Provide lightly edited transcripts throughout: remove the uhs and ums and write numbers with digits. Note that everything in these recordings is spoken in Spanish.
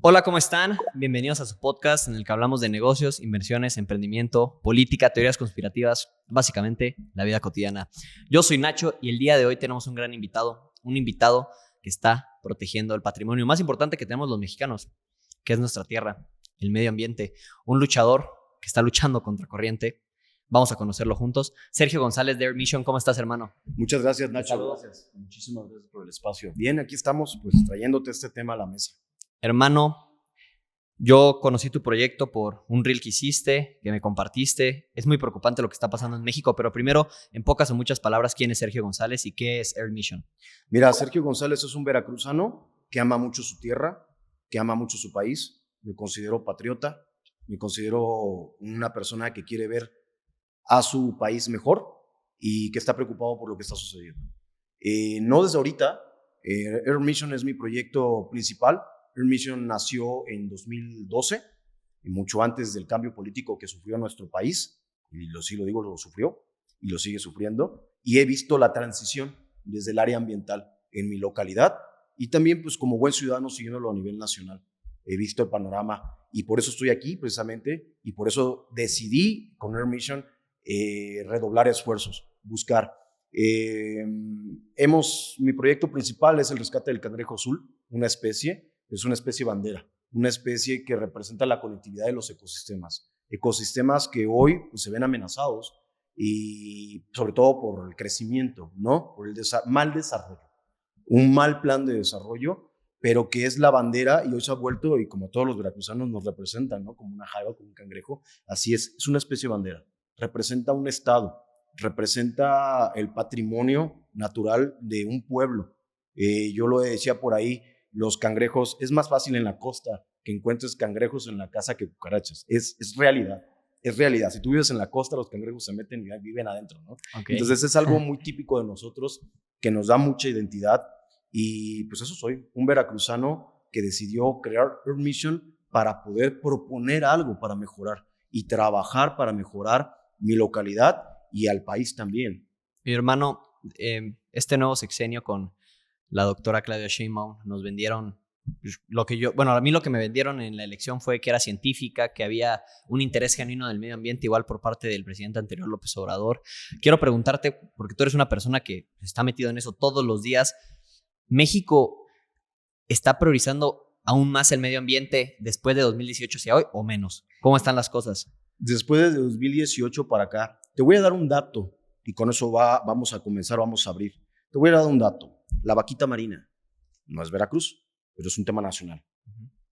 Hola, ¿cómo están? Bienvenidos a su podcast en el que hablamos de negocios, inversiones, emprendimiento, política, teorías conspirativas, básicamente la vida cotidiana. Yo soy Nacho y el día de hoy tenemos un gran invitado, un invitado que está protegiendo el patrimonio más importante que tenemos los mexicanos, que es nuestra tierra, el medio ambiente, un luchador que está luchando contra corriente. Vamos a conocerlo juntos. Sergio González de Air Mission, ¿cómo estás, hermano? Muchas gracias, Nacho. Saludos. Gracias. Muchísimas gracias por el espacio. Bien, aquí estamos, pues trayéndote este tema a la mesa. Hermano, yo conocí tu proyecto por un reel que hiciste, que me compartiste. Es muy preocupante lo que está pasando en México, pero primero, en pocas o muchas palabras, ¿quién es Sergio González y qué es Air Mission? Mira, Sergio González es un veracruzano que ama mucho su tierra, que ama mucho su país. Me considero patriota, me considero una persona que quiere ver a su país mejor y que está preocupado por lo que está sucediendo. No desde ahorita, Air Mission es mi proyecto principal. Air Mission nació en 2012, y mucho antes del cambio político que sufrió nuestro país, y sí lo digo, lo sufrió y lo sigue sufriendo, y he visto la transición desde el área ambiental en mi localidad y también pues como buen ciudadano siguiéndolo a nivel nacional. He visto el panorama y por eso estoy aquí precisamente y por eso decidí con Air Mission redoblar esfuerzos, buscar. Mi proyecto principal es el rescate del cangrejo azul, es una especie bandera, una especie que representa la conectividad de los ecosistemas que hoy pues, se ven amenazados y sobre todo por el crecimiento, ¿no? Por el mal desarrollo, un mal plan de desarrollo, pero que es la bandera y hoy se ha vuelto, y como todos los veracruzanos nos representan, ¿no? Como una jaiba, como un cangrejo, así es una especie bandera, representa un estado, representa el patrimonio natural de un pueblo. Yo lo decía por ahí, los cangrejos, es más fácil en la costa que encuentres cangrejos en la casa que cucarachas. Es realidad, es realidad. Si tú vives en la costa, los cangrejos se meten y viven adentro, ¿no? Okay. Entonces es algo muy típico de nosotros, que nos da mucha identidad y pues eso soy, un veracruzano que decidió crear Air Mission para poder proponer algo para mejorar y trabajar para mejorar mi localidad y al país también. Mi hermano, este nuevo sexenio con la doctora Claudia Sheinbaum nos vendieron a mí lo que me vendieron en la elección fue que era científica, que había un interés genuino del medio ambiente, igual por parte del presidente anterior, López Obrador. Quiero preguntarte, porque tú eres una persona que está metido en eso todos los días, ¿México está priorizando aún más el medio ambiente después de 2018 hacia hoy o menos? ¿Cómo están las cosas? Después de 2018 para acá, te voy a dar un dato y con eso vamos a comenzar, vamos a abrir. Te voy a dar un dato. La vaquita marina no es Veracruz, pero es un tema nacional.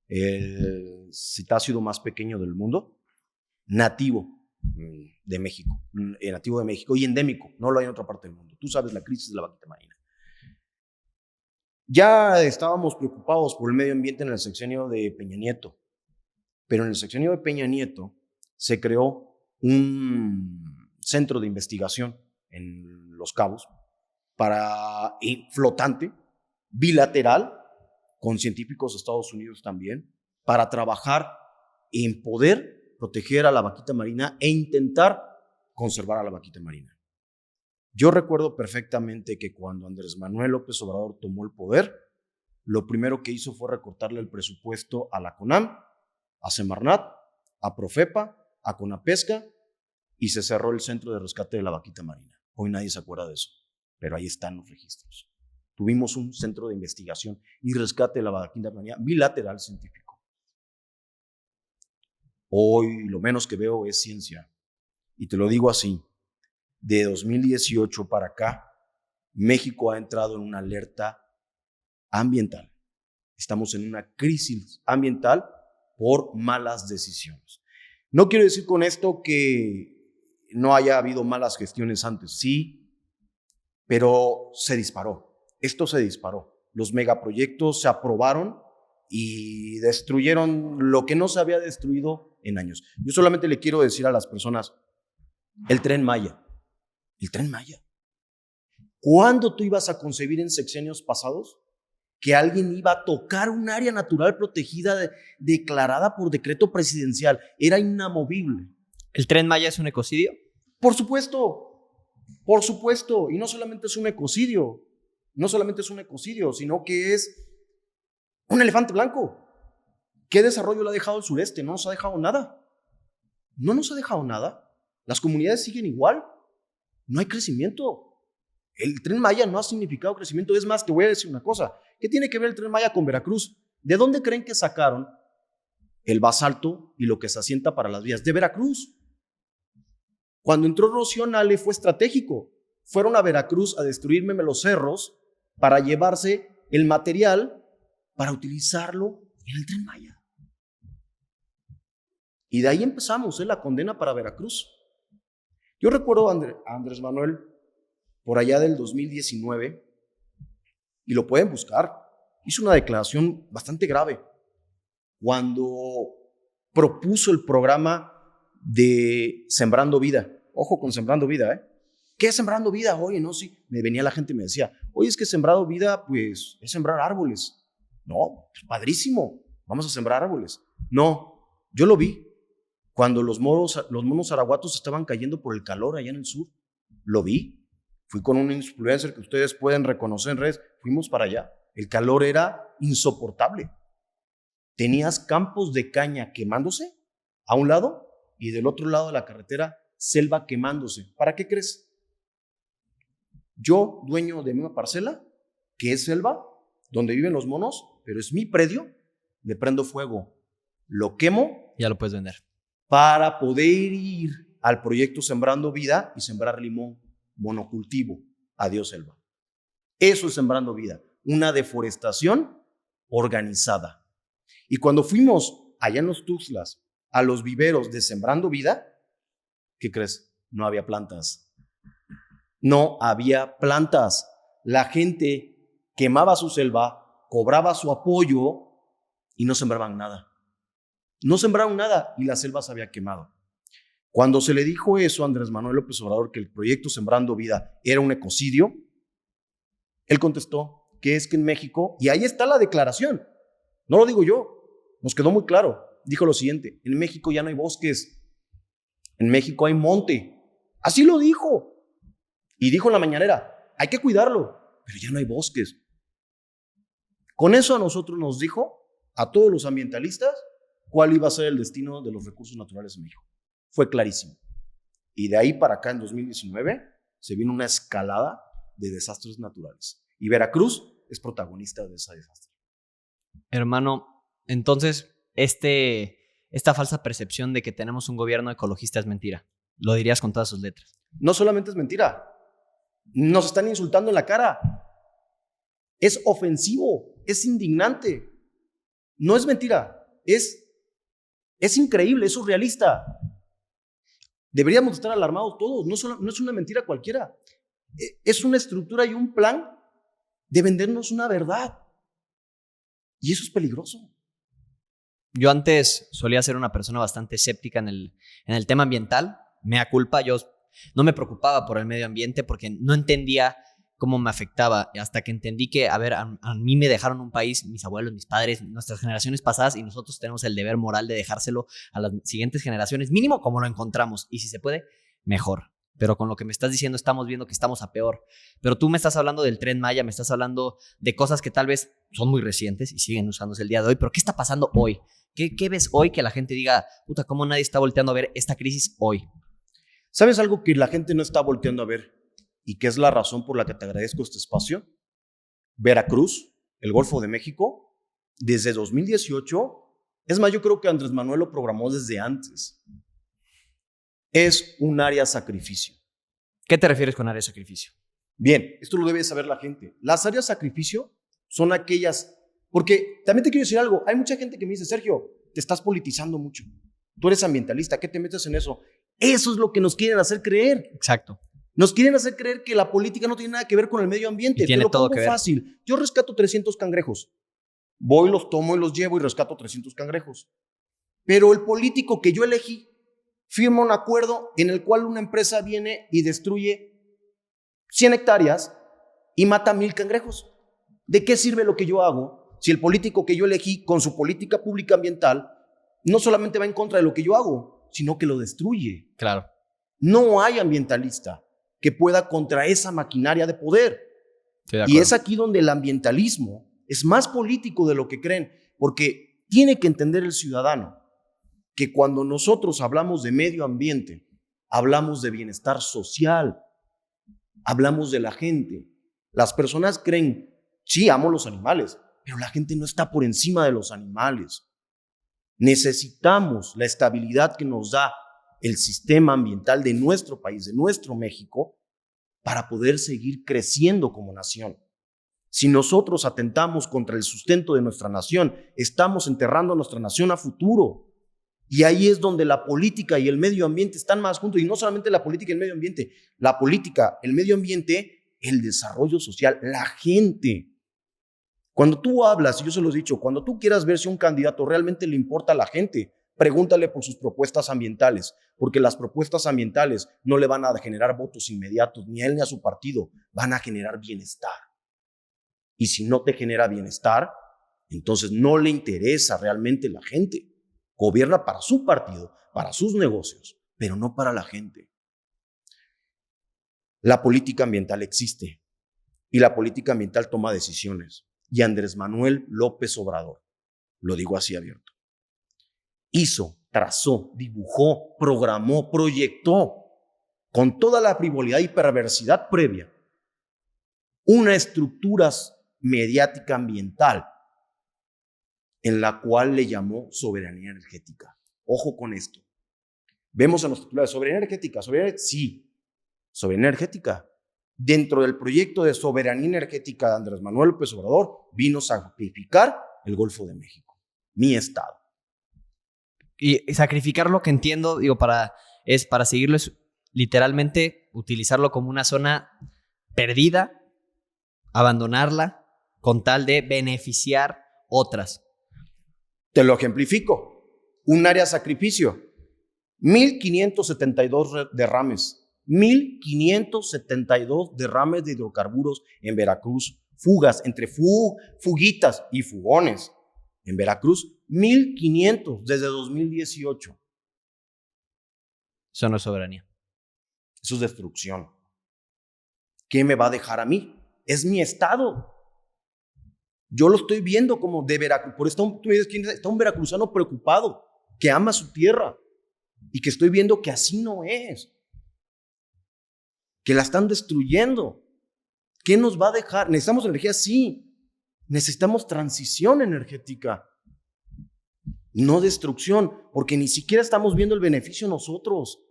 El citácido más pequeño del mundo, nativo de México, y endémico, no lo hay en otra parte del mundo. Tú sabes la crisis de la vaquita marina. Ya estábamos preocupados por el medio ambiente en el sexenio de Peña Nieto, pero en el sexenio de Peña Nieto se creó un centro de investigación en Los Cabos flotante, bilateral, con científicos de Estados Unidos también, para trabajar en poder proteger a la vaquita marina e intentar conservar a la vaquita marina. Yo recuerdo perfectamente que cuando Andrés Manuel López Obrador tomó el poder, lo primero que hizo fue recortarle el presupuesto a la CONAM, a Semarnat, a Profepa, a Conapesca, y se cerró el centro de rescate de la vaquita marina. Hoy nadie se acuerda de eso, pero ahí están los registros. Tuvimos un centro de investigación y rescate de la vaquita marina bilateral científico. Hoy lo menos que veo es ciencia, y te lo digo así. De 2018 para acá, México ha entrado en una alerta ambiental. Estamos en una crisis ambiental por malas decisiones. No quiero decir con esto que no haya habido malas gestiones antes, sí, pero se disparó. Esto se disparó. Los megaproyectos se aprobaron y destruyeron lo que no se había destruido en años. Yo solamente le quiero decir a las personas, el Tren Maya. ¿Cuándo tú ibas a concebir en sexenios pasados que alguien iba a tocar un área natural protegida declarada por decreto presidencial? Era inamovible. ¿El Tren Maya es un ecocidio? Por supuesto, y no solamente es un ecocidio, sino que es un elefante blanco. ¿Qué desarrollo le ha dejado el sureste? No nos ha dejado nada. No nos ha dejado nada. Las comunidades siguen igual. No hay crecimiento. El Tren Maya no ha significado crecimiento. Es más, te voy a decir una cosa. ¿Qué tiene que ver el Tren Maya con Veracruz? ¿De dónde creen que sacaron el basalto y lo que se asienta para las vías? De Veracruz. Cuando entró Rocío Nale fue estratégico. Fueron a Veracruz a destruirme los cerros para llevarse el material para utilizarlo en el Tren Maya. Y de ahí empezamos, la condena para Veracruz. Yo recuerdo a Andrés Manuel por allá del 2019, y lo pueden buscar, hizo una declaración bastante grave cuando propuso el programa de Sembrando Vida. Ojo con Sembrando Vida, ¿eh? ¿Qué es Sembrando Vida? Oye, no, sí. Me venía la gente y me decía, oye, es que Sembrando Vida, pues, es sembrar árboles. No, pues, padrísimo, vamos a sembrar árboles. No, yo lo vi cuando los monos araguatos estaban cayendo por el calor allá en el sur. Lo vi. Fui con un influencer que ustedes pueden reconocer en redes. Fuimos para allá. El calor era insoportable. Tenías campos de caña quemándose a un lado y del otro lado de la carretera selva quemándose. ¿Para qué crees? Yo, dueño de una parcela, que es selva, donde viven los monos, pero es mi predio, le prendo fuego, lo quemo. Ya lo puedes vender. Para poder ir al proyecto Sembrando Vida y sembrar limón, monocultivo. Adiós selva. Eso es Sembrando Vida, una deforestación organizada. Y cuando fuimos allá en los Tuxtlas a los viveros de Sembrando Vida, ¿qué crees? No había plantas. No había plantas. La gente quemaba su selva, cobraba su apoyo y no sembraban nada. No sembraron nada y la selva se había quemado. Cuando se le dijo eso a Andrés Manuel López Obrador, que el proyecto Sembrando Vida era un ecocidio, él contestó que es que en México, y ahí está la declaración, no lo digo yo, nos quedó muy claro, dijo lo siguiente: en México ya no hay bosques, en México hay monte. Así lo dijo. Y dijo en la mañanera, hay que cuidarlo, pero ya no hay bosques. Con eso a nosotros nos dijo, a todos los ambientalistas, cuál iba a ser el destino de los recursos naturales en México. Fue clarísimo. Y de ahí para acá, en 2019, se vino una escalada de desastres naturales. Y Veracruz es protagonista de ese desastre. Hermano, entonces, esta falsa percepción de que tenemos un gobierno ecologista es mentira. Lo dirías con todas sus letras. No solamente es mentira, nos están insultando en la cara. Es ofensivo, es indignante. No es mentira, es increíble, es surrealista. Deberíamos estar alarmados todos. No es una mentira cualquiera. Es una estructura y un plan de vendernos una verdad. Y eso es peligroso. Yo antes solía ser una persona bastante escéptica en el tema ambiental. Mea culpa, yo no me preocupaba por el medio ambiente porque no entendía cómo me afectaba, hasta que entendí que, a mí me dejaron un país, mis abuelos, mis padres, nuestras generaciones pasadas, y nosotros tenemos el deber moral de dejárselo a las siguientes generaciones, mínimo como lo encontramos, y si se puede, mejor. Pero con lo que me estás diciendo estamos viendo que estamos a peor. Pero tú me estás hablando del Tren Maya, me estás hablando de cosas que tal vez son muy recientes y siguen usándose el día de hoy, pero ¿qué está pasando hoy? ¿Qué ves hoy que la gente diga, puta, cómo nadie está volteando a ver esta crisis hoy? ¿Sabes algo que la gente no está volteando a ver y que es la razón por la que te agradezco este espacio? Veracruz, el Golfo de México, desde 2018, es más, yo creo que Andrés Manuel lo programó desde antes. Es un área de sacrificio. ¿Qué te refieres con área de sacrificio? Bien, esto lo debe saber la gente. Las áreas de sacrificio son aquellas, porque también te quiero decir algo, hay mucha gente que me dice, Sergio, te estás politizando mucho. Tú eres ambientalista, ¿qué te metes en eso? Eso es lo que nos quieren hacer creer. Exacto. Nos quieren hacer creer que la política no tiene nada que ver con el medio ambiente. Y tiene te lo todo pongo que ver. Fácil. Yo rescato 300 cangrejos. Voy, los tomo y los llevo y rescato 300 cangrejos. Pero el político que yo elegí firma un acuerdo en el cual una empresa viene y destruye 100 hectáreas y mata 1000 cangrejos. ¿De qué sirve lo que yo hago si el político que yo elegí con su política pública ambiental no solamente va en contra de lo que yo hago, sino que lo destruye? Claro. No hay ambientalista que pueda contra esa maquinaria de poder. Y es aquí donde el ambientalismo es más político de lo que creen, porque tiene que entender el ciudadano que cuando nosotros hablamos de medio ambiente, hablamos de bienestar social, hablamos de la gente. Las personas creen, sí, amo los animales, pero la gente no está por encima de los animales. Necesitamos la estabilidad que nos da el sistema ambiental de nuestro país, de nuestro México, para poder seguir creciendo como nación. Si nosotros atentamos contra el sustento de nuestra nación, estamos enterrando a nuestra nación a futuro. Y ahí es donde la política y el medio ambiente están más juntos. Y no solamente la política y el medio ambiente, la política, el medio ambiente, el desarrollo social, la gente. Cuando tú hablas, y yo se los he dicho, cuando tú quieras ver si un candidato realmente le importa a la gente, pregúntale por sus propuestas ambientales, porque las propuestas ambientales no le van a generar votos inmediatos, ni a él ni a su partido, van a generar bienestar. Y si no te genera bienestar, entonces no le interesa realmente la gente. Gobierna para su partido, para sus negocios, pero no para la gente. La política ambiental existe y la política ambiental toma decisiones. Y Andrés Manuel López Obrador, lo digo así abierto, hizo, trazó, dibujó, programó, proyectó con toda la frivolidad y perversidad previa una estructura mediática ambiental en la cual le llamó soberanía energética. Ojo con esto. Vemos en los titulares, soberanía energética, sí, soberanía energética. Dentro del proyecto de soberanía energética de Andrés Manuel López Obrador, vino a sacrificar el Golfo de México, mi estado. Y sacrificar lo que entiendo, digo, para seguirlo, es literalmente utilizarlo como una zona perdida, abandonarla con tal de beneficiar otras. Te lo ejemplifico. Un área de sacrificio, 1,572 derrames. 1,572 derrames de hidrocarburos en Veracruz. Fugas, entre fuguitas y fugones. En Veracruz, 1,500 desde 2018. Eso no es soberanía. Eso es destrucción. ¿Qué me va a dejar a mí? Es mi estado. Yo lo estoy viendo como de Veracruz. Por eso tú me dices, ¿quién está un veracruzano preocupado? Que ama su tierra. Y que estoy viendo que así no es. Que la están destruyendo. ¿Qué nos va a dejar? ¿Necesitamos energía? Sí. Necesitamos transición energética. No destrucción, porque ni siquiera estamos viendo el beneficio nosotros.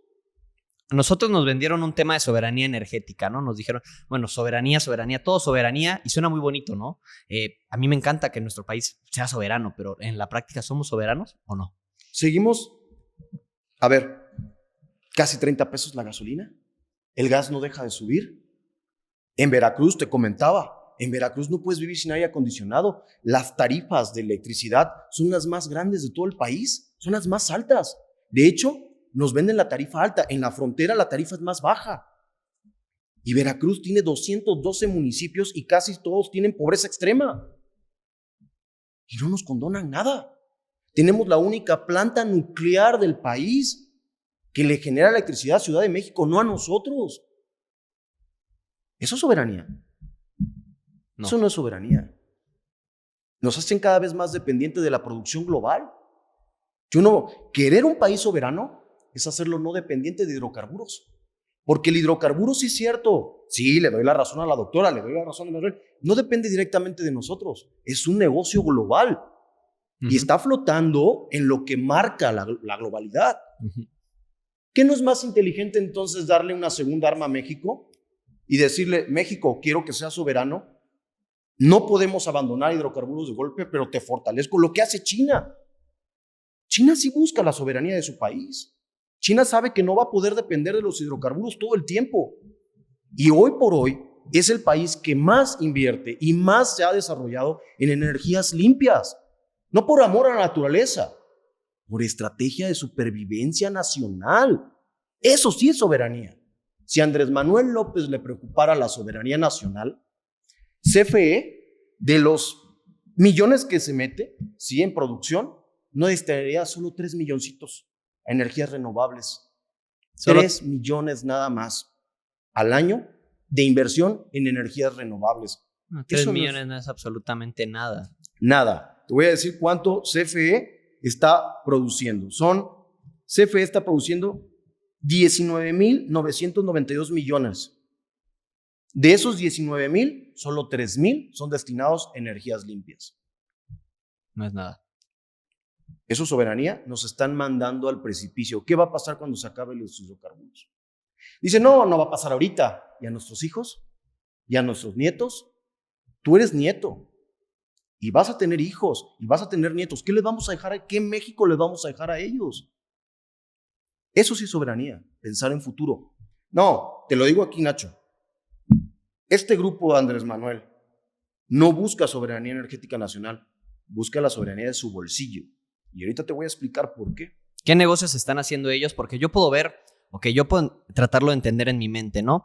Nosotros nos vendieron un tema de soberanía energética, ¿no? Nos dijeron, bueno, soberanía, todo soberanía, y suena muy bonito, ¿no? A mí me encanta que nuestro país sea soberano, pero ¿en la práctica somos soberanos o no? Seguimos, a ver, casi 30 pesos la gasolina. El gas no deja de subir. En Veracruz, te comentaba, en Veracruz no puedes vivir sin aire acondicionado. Las tarifas de electricidad son las más grandes de todo el país, son las más altas. De hecho, nos venden la tarifa alta. En la frontera la tarifa es más baja. Y Veracruz tiene 212 municipios y casi todos tienen pobreza extrema. Y no nos condonan nada. Tenemos la única planta nuclear del país que le genera electricidad a Ciudad de México, no a nosotros. ¿Eso es soberanía? No. Eso no es soberanía. Nos hacen cada vez más dependientes de la producción global. Querer un país soberano es hacerlo no dependiente de hidrocarburos. Porque el hidrocarburo sí es cierto. Sí, le doy la razón a la doctora, le doy la razón a Manuel. No depende directamente de nosotros. Es un negocio global. Y está flotando en lo que marca la globalidad. ¿Qué no es más inteligente entonces darle una segunda arma a México y decirle, México, quiero que seas soberano? No podemos abandonar hidrocarburos de golpe, pero te fortalezco. Lo que hace China. China sí busca la soberanía de su país. China sabe que no va a poder depender de los hidrocarburos todo el tiempo. Y hoy por hoy es el país que más invierte y más se ha desarrollado en energías limpias. No por amor a la naturaleza, por estrategia de supervivencia nacional. Eso sí es soberanía. Si a Andrés Manuel López le preocupara la soberanía nacional, CFE, de los millones que se mete, ¿sí?, en producción, no destinaría solo 3 milloncitos a energías renovables. 3 millones nada más al año de inversión en energías renovables. No, 3 millones no es absolutamente nada. Nada. te voy a decir cuánto CFE está produciendo. CFE está produciendo 19,992 millones. De esos 19,000, solo 3,000 son destinados a energías limpias. No es nada. Eso es soberanía, nos están mandando al precipicio. ¿Qué va a pasar cuando se acaben los hidrocarburos? Dice, no va a pasar ahorita. ¿Y a nuestros hijos? ¿Y a nuestros nietos? Tú eres nieto y vas a tener hijos y vas a tener nietos. ¿Qué les vamos a dejar? ¿Qué México les vamos a dejar a ellos? Eso sí es soberanía, pensar en futuro. No, te lo digo aquí, Nacho. Este grupo de Andrés Manuel no busca soberanía energética nacional, busca la soberanía de su bolsillo. Y ahorita te voy a explicar por qué. ¿Qué negocios están haciendo ellos? Porque yo puedo ver, yo puedo tratarlo de entender en mi mente, ¿no?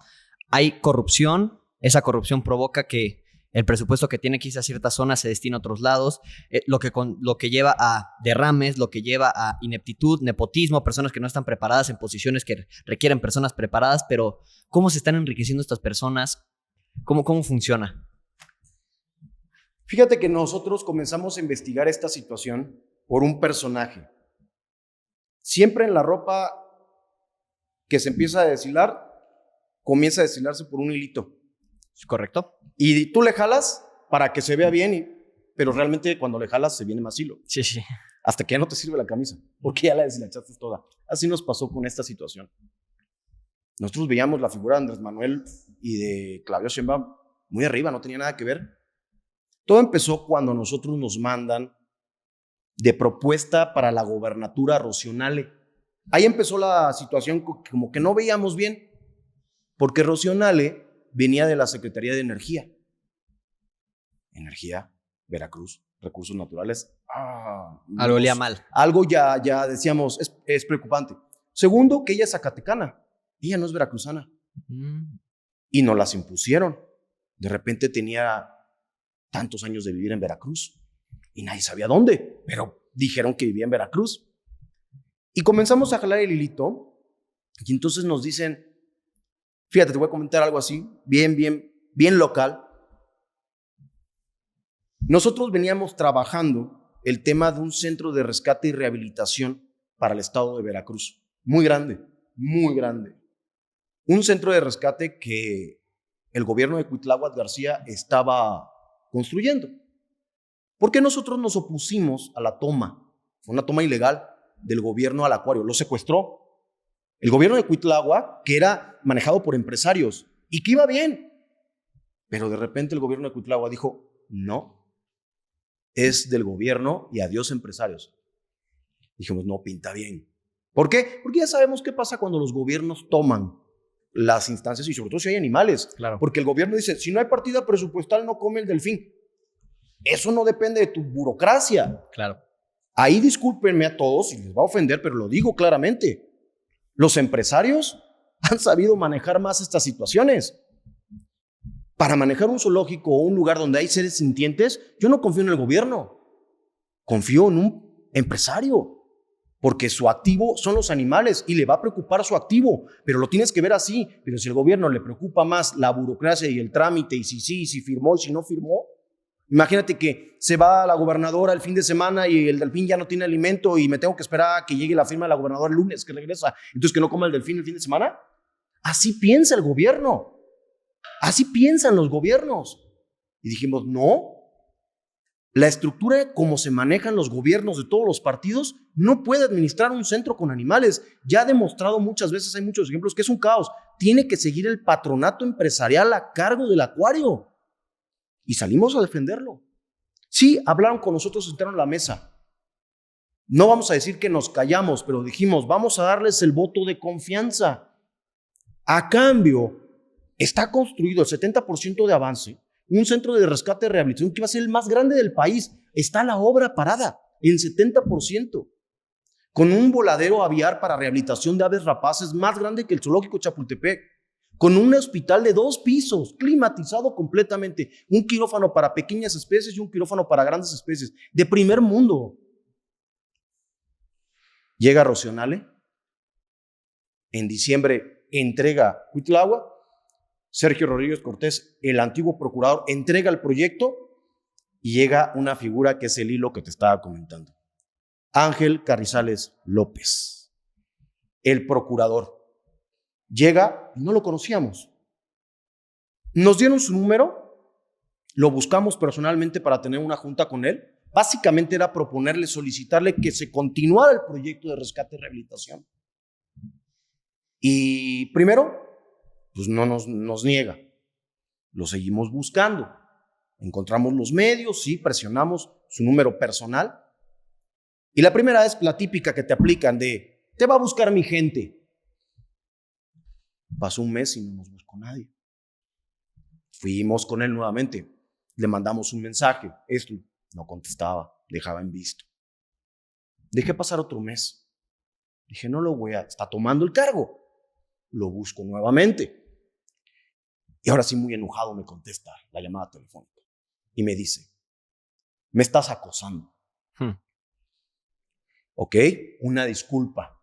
Hay corrupción, esa corrupción provoca que el presupuesto que tiene que irse a ciertas zonas se destina a otros lados, lo que lleva a derrames, lo que lleva a ineptitud, nepotismo, personas que no están preparadas en posiciones que requieren personas preparadas, pero ¿cómo se están enriqueciendo estas personas? ¿Cómo funciona? Fíjate que nosotros comenzamos a investigar esta situación por un personaje. Siempre en la ropa que se empieza a deshilar, comienza a deshilarse por un hilito. ¿Correcto? Y tú le jalas para que se vea bien, pero realmente cuando le jalas se viene más hilo. Sí. Hasta que ya no te sirve la camisa, porque ya la deshilachaste toda. Así nos pasó con esta situación. Nosotros veíamos la figura de Andrés Manuel y de Claudia Sheinbaum muy arriba, no tenía nada que ver. Todo empezó cuando nosotros nos mandan de propuesta para la gobernatura a Rocío Nale. Ahí empezó la situación como que no veíamos bien, porque Rocío Nale venía de la Secretaría de Energía. Energía, Veracruz, recursos naturales. Algo olía mal. Algo ya decíamos, es preocupante. Segundo, que ella es zacatecana. Ella no es veracruzana. Y nos las impusieron. De repente tenía tantos años de vivir en Veracruz y nadie sabía dónde, pero dijeron que vivía en Veracruz. Y comenzamos a jalar el hilito y entonces nos dicen, fíjate, te voy a comentar algo así, bien local. Nosotros veníamos trabajando el tema de un centro de rescate y rehabilitación para el estado de Veracruz. Muy grande, muy grande. Un centro de rescate que el gobierno de Cuitláhuac García estaba construyendo. ¿Por qué nosotros nos opusimos a la toma? Fue una toma ilegal del gobierno al acuario, lo secuestró. El gobierno de Cuitláhuac, que era manejado por empresarios y que iba bien, pero de repente el gobierno de Cuitláhuac dijo, no, es del gobierno y adiós empresarios. Dijimos, no, pinta bien. ¿Por qué? Porque ya sabemos qué pasa cuando los gobiernos toman las instancias y sobre todo si hay animales. Claro. Porque el gobierno dice, si no hay partida presupuestal no come el delfín. Eso no depende de tu burocracia. Claro. Ahí discúlpenme a todos si les va a ofender, pero lo digo claramente. Los empresarios han sabido manejar más estas situaciones. Para manejar un zoológico o un lugar donde hay seres sintientes, yo no confío en el gobierno. Confío en un empresario. Porque su activo son los animales y le va a preocupar su activo, pero lo tienes que ver así. Pero si al gobierno le preocupa más la burocracia y el trámite, y si sí, y si firmó, y si no firmó, imagínate que se va la gobernadora el fin de semana y el delfín ya no tiene alimento y me tengo que esperar a que llegue la firma de la gobernadora el lunes que regresa, entonces que no coma el delfín el fin de semana. Así piensa el gobierno, así piensan los gobiernos. Y dijimos, no. La estructura como se manejan los gobiernos de todos los partidos no puede administrar un centro con animales. Ya ha demostrado muchas veces, hay muchos ejemplos, que es un caos. Tiene que seguir el patronato empresarial a cargo del acuario. Y salimos a defenderlo. Sí, hablaron con nosotros, sentaron a la mesa. No vamos a decir que nos callamos, pero dijimos, vamos a darles el voto de confianza. A cambio, está construido el 70% de avance. Un centro de rescate y rehabilitación que iba a ser el más grande del país. Está la obra parada en 70%. Con un voladero aviar para rehabilitación de aves rapaces más grande que el zoológico Chapultepec. Con un hospital de 2 pisos, climatizado completamente. Un quirófano para pequeñas especies y un quirófano para grandes especies. De primer mundo. Llega Rocío Nale. En diciembre entrega Cuitláhuac. Sergio Rodríguez Cortés, el antiguo procurador, entrega el proyecto y llega una figura que es el hilo que te estaba comentando. Ángel Carrizales López, el procurador. Llega y no lo conocíamos. Nos dieron su número, lo buscamos personalmente para tener una junta con él. Básicamente era proponerle, solicitarle que se continuara el proyecto de rescate y rehabilitación. Y primero, pues no nos niega. Lo seguimos buscando. Encontramos los medios, sí, presionamos su número personal. Y la primera es la típica que te aplican de, te va a buscar mi gente. Pasó un mes y no nos buscó nadie. Fuimos con él nuevamente. Le mandamos un mensaje. Esto no contestaba, dejaba en visto. Dejé pasar otro mes. Dije, no lo voy a... Está tomando el cargo. Lo busco nuevamente. Y ahora sí, muy enojado, me contesta la llamada telefónica. Y me dice, me estás acosando. Ok, una disculpa.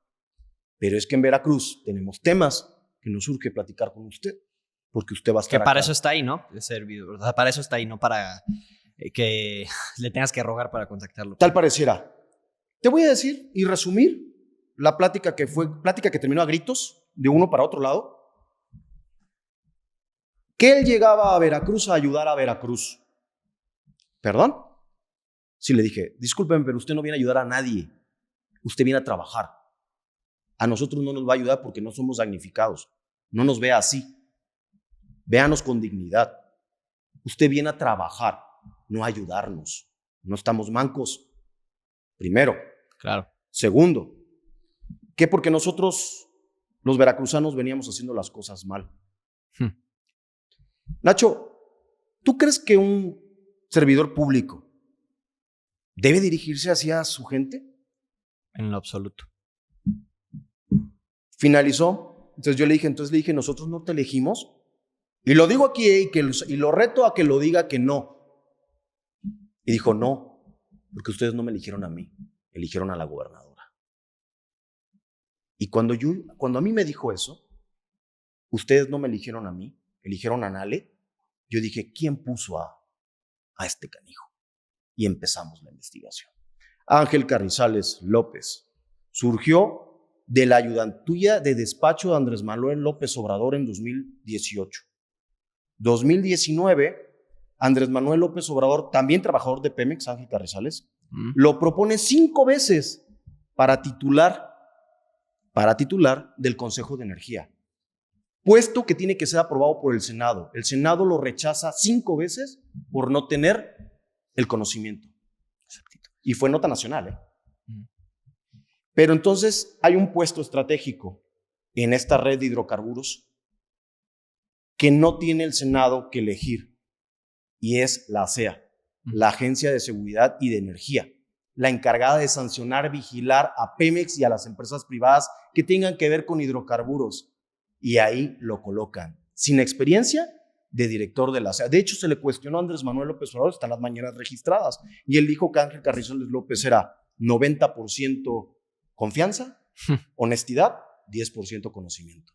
Pero es que en Veracruz tenemos temas que nos urge platicar con usted. Porque usted va a estar Que para acá. eso está ahí, ¿no? El servidor, ¿verdad? Para eso está ahí, no para que le tengas que rogar para contactarlo. Tal pareciera. Te voy a decir y resumir la plática que terminó a gritos de uno para otro lado. Que él llegaba a Veracruz a ayudar a Veracruz. ¿Perdón? Sí, le dije, discúlpeme, pero usted no viene a ayudar a nadie. Usted viene a trabajar. A nosotros no nos va a ayudar porque no somos damnificados. No nos vea así. Véanos con dignidad. Usted viene a trabajar, no a ayudarnos. No estamos mancos. Primero. Claro. Segundo, que porque nosotros, los veracruzanos, veníamos haciendo las cosas mal. Nacho, ¿tú crees que un servidor público debe dirigirse hacia su gente? En lo absoluto. Finalizó. Entonces yo le dije, nosotros no te elegimos. Y lo digo aquí y lo reto a que lo diga que no. Y dijo, no, porque ustedes no me eligieron a mí, eligieron a la gobernadora. Y cuando a mí me dijo eso, ustedes no me eligieron a mí, eligieron a Nale, yo dije, ¿quién puso a este canijo? Y empezamos la investigación. Ángel Carrizales López surgió de la ayudantía de despacho de Andrés Manuel López Obrador en 2018. 2019, Andrés Manuel López Obrador, también trabajador de Pemex, Ángel Carrizales, lo propone 5 veces para titular del Consejo de Energía, puesto que tiene que ser aprobado por el Senado. El Senado lo rechaza 5 veces por no tener el conocimiento. Y fue nota nacional. Pero entonces hay un puesto estratégico en esta red de hidrocarburos que no tiene el Senado que elegir, y es la ASEA, la Agencia de Seguridad y de Energía, la encargada de sancionar, vigilar a Pemex y a las empresas privadas que tengan que ver con hidrocarburos. Y ahí lo colocan, sin experiencia, de director de la ASEA. De hecho, se le cuestionó a Andrés Manuel López Obrador, están las mañanas registradas, y él dijo que Ángel Carrizales López era 90% confianza, honestidad, 10% conocimiento.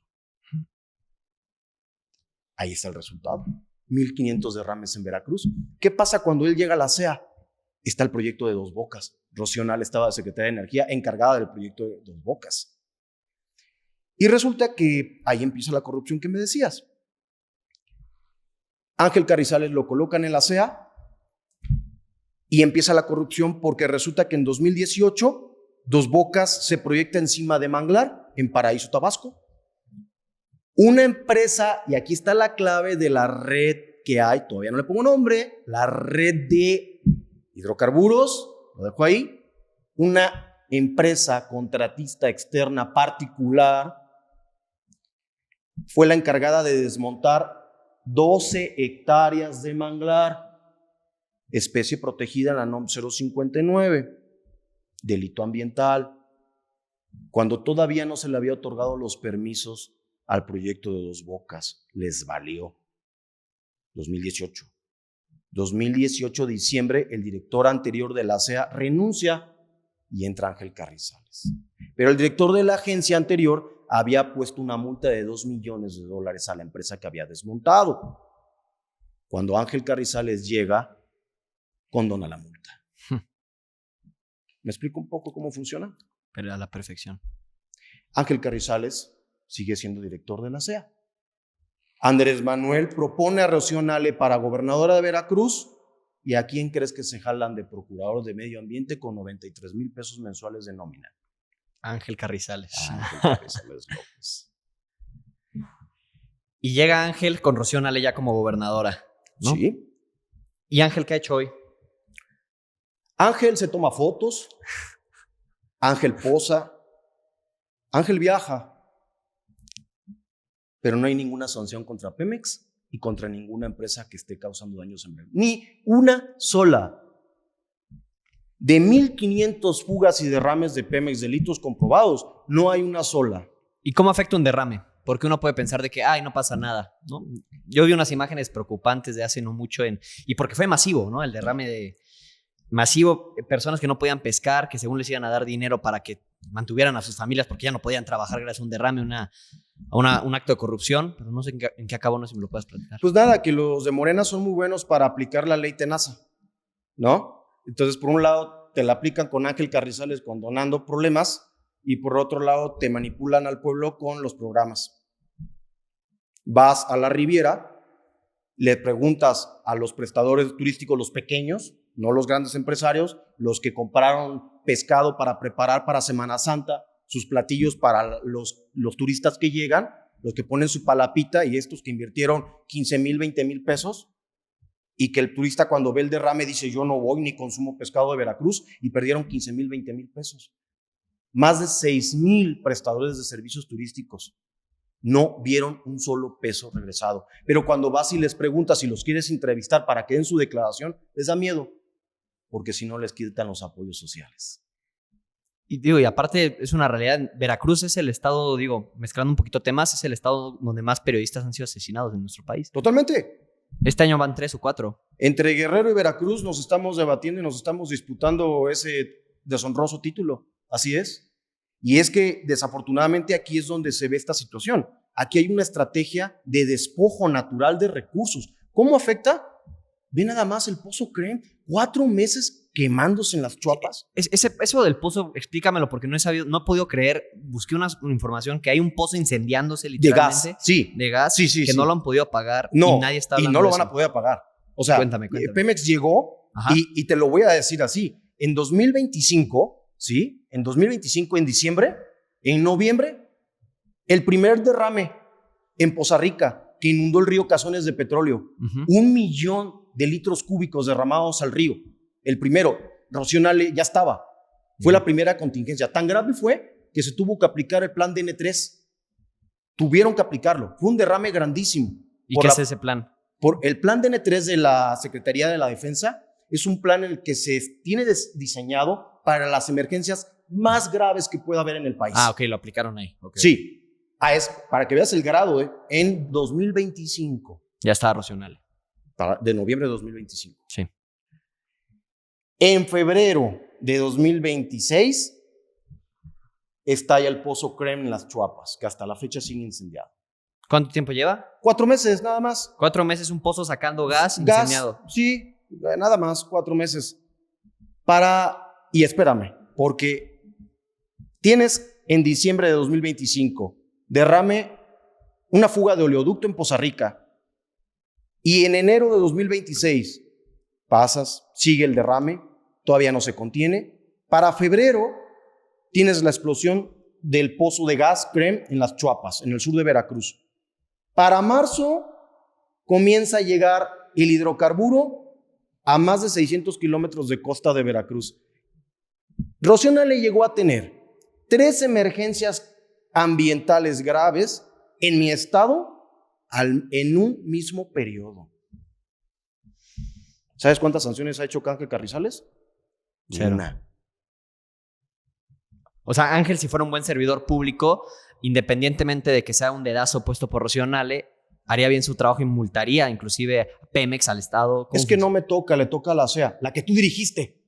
Ahí está el resultado. 1,500 derrames en Veracruz. ¿Qué pasa cuando él llega a la ASEA? Está el proyecto de Dos Bocas. Rocío Nale estaba de Secretaria de Energía encargada del proyecto de Dos Bocas. Y resulta que ahí empieza la corrupción que me decías. Ángel Carrizales lo colocan en la ASEA y empieza la corrupción porque resulta que en 2018 Dos Bocas se proyecta encima de Manglar, en Paraíso, Tabasco. Una empresa, y aquí está la clave de la red que hay, todavía no le pongo nombre, la red de hidrocarburos, lo dejo ahí, una empresa contratista externa particular fue la encargada de desmontar 12 hectáreas de manglar, especie protegida en la NOM 059, delito ambiental, cuando todavía no se le había otorgado los permisos al proyecto de Dos Bocas. Les valió. 2018. 2018, diciembre, el director anterior de la ASEA renuncia y entra Ángel Carrizales. Pero el director de la agencia anterior había puesto una multa de $2 millones a la empresa que había desmontado. Cuando Ángel Carrizales llega, condona la multa. ¿Me explico un poco cómo funciona? Pero a la perfección. Ángel Carrizales sigue siendo director de la SEA. Andrés Manuel propone a Rocío Nale para gobernadora de Veracruz. ¿Y a quién crees que se jalan de procurador de medio ambiente con 93,000 pesos mensuales de nómina? Ángel Carrizales. Ángel Carrizales López. Y llega Ángel con Rocío Nale ya como gobernadora, ¿no? Sí. ¿Y Ángel qué ha hecho hoy? Ángel se toma fotos, Ángel posa, Ángel viaja, pero no hay ninguna sanción contra Pemex y contra ninguna empresa que esté causando daños en Veracruz. Ni una sola. De 1,500 fugas y derrames de Pemex, delitos comprobados, no hay una sola. ¿Y cómo afecta un derrame? Porque uno puede pensar de que, ay, no pasa nada, ¿no? Yo vi unas imágenes preocupantes de hace no mucho y porque fue masivo, ¿no? El derrame masivo, personas que no podían pescar, que según les iban a dar dinero para que mantuvieran a sus familias porque ya no podían trabajar gracias a un derrame, un acto de corrupción, pero no sé en qué acabó, no sé si me lo puedes platicar. Pues nada, que los de Morena son muy buenos para aplicar la ley Tenaza, ¿no? Entonces, por un lado, te la aplican con Ángel Carrizales condonando problemas y por otro lado, te manipulan al pueblo con los programas. Vas a la Riviera, le preguntas a los prestadores turísticos, los pequeños, no los grandes empresarios, los que compraron pescado para preparar para Semana Santa, sus platillos para los turistas que llegan, los que ponen su palapita y estos que invirtieron 15,000, 20,000 pesos y que el turista cuando ve el derrame dice yo no voy ni consumo pescado de Veracruz y perdieron 15,000, 20,000 pesos. Más de 6,000 prestadores de servicios turísticos no vieron un solo peso regresado. Pero cuando vas y les preguntas si los quieres entrevistar para que den su declaración, les da miedo, porque si no les quitan los apoyos sociales. Y aparte es una realidad, Veracruz es el estado, mezclando un poquito temas, es el estado donde más periodistas han sido asesinados en nuestro país. Totalmente. Este año van 3 o 4. Entre Guerrero y Veracruz nos estamos debatiendo y nos estamos disputando ese deshonroso título. Así es. Y es que desafortunadamente aquí es donde se ve esta situación. Aquí hay una estrategia de despojo natural de recursos. ¿Cómo afecta? Ve nada más el pozo Crem, 4 meses quemándose en las Chuapas. Eso del pozo, explícamelo, porque no he podido creer. Busqué una información que hay un pozo incendiándose literalmente. De gas, sí. De gas, sí, que sí. no lo han podido apagar no, y nadie está hablando y no lo de van eso. a poder apagar. O sea, Cuéntame. Pemex llegó y te lo voy a decir así. En 2025, ¿sí? En 2025, en diciembre, en noviembre, el primer derrame en Poza Rica que inundó el río Cazones de petróleo. 1,000,000 de litros cúbicos derramados al río. El primero, Rocío Nale ya estaba. Fue la primera contingencia. Tan grave fue que se tuvo que aplicar el plan DN3. Tuvieron que aplicarlo. Fue un derrame grandísimo. ¿Y qué es ese plan? El plan DN3 de la Secretaría de la Defensa es un plan en el que se tiene diseñado para las emergencias más graves que pueda haber en el país. Ah, ok, lo aplicaron ahí. Okay. Sí. Para que veas el grado, en 2025. Ya estaba Rocío Nale. De noviembre de 2025. Sí. En febrero de 2026 estalla el pozo Crem en las Chuapas, que hasta la fecha sigue incendiado. ¿Cuánto tiempo lleva? 4 meses, nada más. 4 meses un pozo sacando gas incendiado. Sí, nada más, 4 meses. Y espérame, porque tienes en diciembre de 2025 derrame, una fuga de oleoducto en Poza Rica. Y en enero de 2026 sigue el derrame, todavía no se contiene. Para febrero tienes la explosión del pozo de gas Crem en las Chuapas, en el sur de Veracruz. Para marzo comienza a llegar el hidrocarburo a más de 600 kilómetros de costa de Veracruz. Rocío Nale llegó a tener 3 emergencias ambientales graves en mi estado en un mismo periodo. ¿Sabes cuántas sanciones ha hecho Ángel Carrizales? 0. O sea, Ángel, si fuera un buen servidor público, independientemente de que sea un dedazo puesto por Rocío Nale, haría bien su trabajo y multaría inclusive a Pemex, al Estado. Es que no me toca, le toca a la SEA, la que tú dirigiste.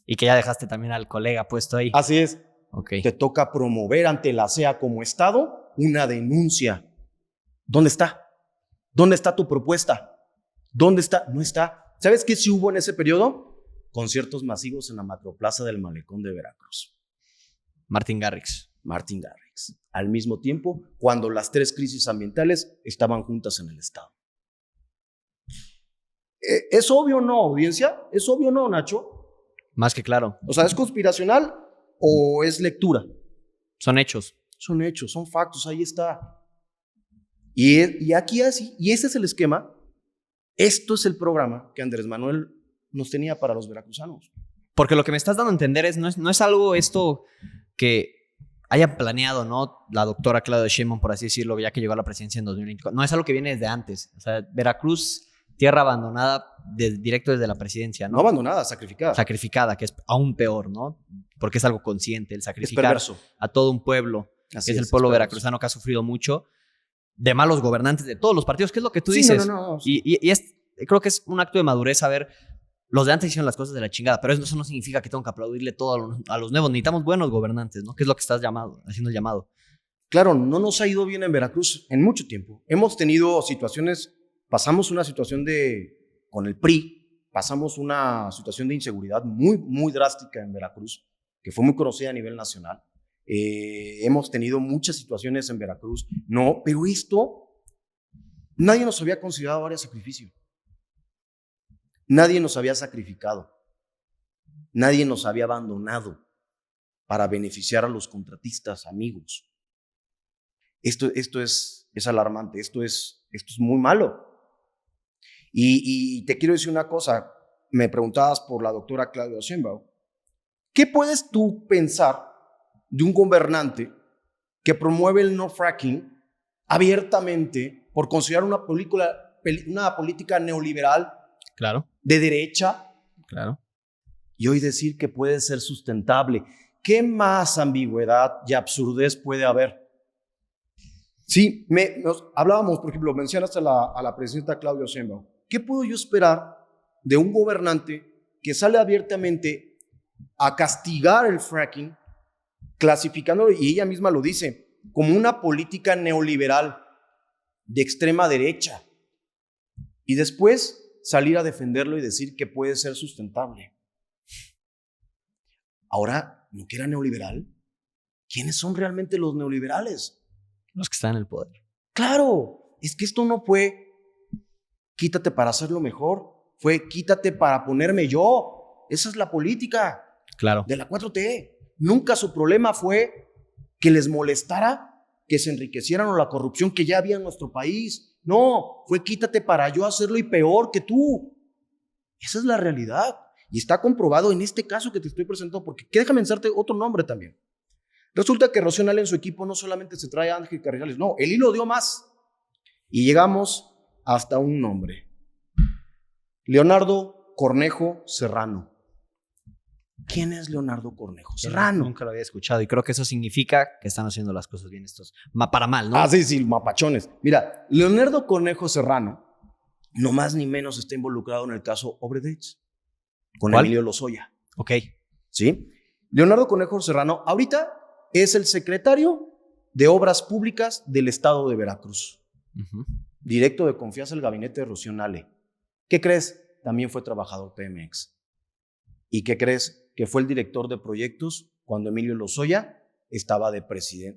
Y que ya dejaste también al colega puesto ahí. Así es. Okay. Te toca promover ante la SEA como Estado una denuncia. ¿Dónde está? ¿Dónde está tu propuesta? ¿Dónde está? No está. ¿Sabes qué sí hubo en ese periodo? Conciertos masivos en la Macroplaza del Malecón de Veracruz. Martin Garrix. Martin Garrix. Al mismo tiempo, cuando las 3 crisis ambientales estaban juntas en el Estado. ¿Es obvio o no, audiencia? ¿Es obvio o no, Nacho? Más que claro. O sea, ¿es conspiracional o es lectura? Son hechos. Son hechos, son factos, ahí está. Y aquí así, y ese es el esquema. Esto es el programa que Andrés Manuel nos tenía para los veracruzanos. Porque lo que me estás dando a entender no es algo esto que haya planeado, ¿no? La doctora Claudia Sheinbaum, por así decirlo, ya que llegó a la presidencia en 2024. No es algo que viene desde antes. O sea, Veracruz, tierra abandonada directo desde la presidencia, ¿no? No abandonada, sacrificada. Sacrificada, que es aún peor, ¿no? Porque es algo consciente, el sacrificar a todo un pueblo, Así que es el pueblo veracruzano que ha sufrido mucho, de malos gobernantes de todos los partidos, que es lo que tú dices. No, sí. Creo que es un acto de madurez saber, los de antes hicieron las cosas de la chingada, pero eso no significa que tengo que aplaudirle todo a los nuevos. Necesitamos buenos gobernantes, ¿no? Que es lo que estás haciendo el llamado. Claro, no nos ha ido bien en Veracruz en mucho tiempo. Hemos tenido situaciones, pasamos una situación con el PRI, pasamos una situación de inseguridad muy, muy drástica en Veracruz, que fue muy conocida a nivel nacional. Hemos tenido muchas situaciones en Veracruz, no, pero esto, nadie nos había considerado área de sacrificio. Nadie nos había sacrificado. Nadie nos había abandonado para beneficiar a los contratistas, amigos. Esto es alarmante, esto es muy malo. Y te quiero decir una cosa, me preguntabas por la doctora Claudia Sheinbaum. ¿Qué puedes tú pensar de un gobernante que promueve el no fracking abiertamente por considerar una política neoliberal, claro, de derecha, claro, y hoy decir que puede ser sustentable? ¿Qué más ambigüedad y absurdez puede haber? Sí, hablábamos, por ejemplo, mencionaste a la presidenta Claudia Sheinbaum. ¿Qué puedo yo esperar de un gobernante que sale abiertamente a castigar el fracking, clasificándolo, y ella misma lo dice, como una política neoliberal de extrema derecha, y después salir a defenderlo y decir que puede ser sustentable? Ahora, ¿no que era neoliberal? ¿Quiénes son realmente los neoliberales? Los que están en el poder. Claro, es que esto no fue quítate para hacerlo mejor, fue quítate para ponerme yo. Esa es la política, claro, de la 4T. Nunca su problema fue que les molestara que se enriquecieran o la corrupción que ya había en nuestro país. No, fue quítate para yo hacerlo y peor que tú. Esa es la realidad. Y está comprobado en este caso que te estoy presentando, porque déjame mencionarte otro nombre también. Resulta que Rocío Nale en su equipo no solamente se trae a Ángel Carrizales, no, el hilo dio más. Y llegamos hasta un nombre. Leonardo Cornejo Serrano. ¿Quién es Leonardo Cornejo Serrano? Nunca lo había escuchado y creo que eso significa que están haciendo las cosas bien estos. Para mal, ¿no? Ah, sí, mapachones. Mira, Leonardo Cornejo Serrano, no más ni menos, está involucrado en el caso Obredech, con ¿Cuál? Emilio Lozoya. Ok. ¿Sí? Leonardo Cornejo Serrano ahorita es el secretario de Obras Públicas del Estado de Veracruz. Directo de confianza del gabinete de Rocío Nale. ¿Qué crees? También fue trabajador Pemex. ¿Y qué crees? Que fue el director de proyectos cuando Emilio Lozoya estaba de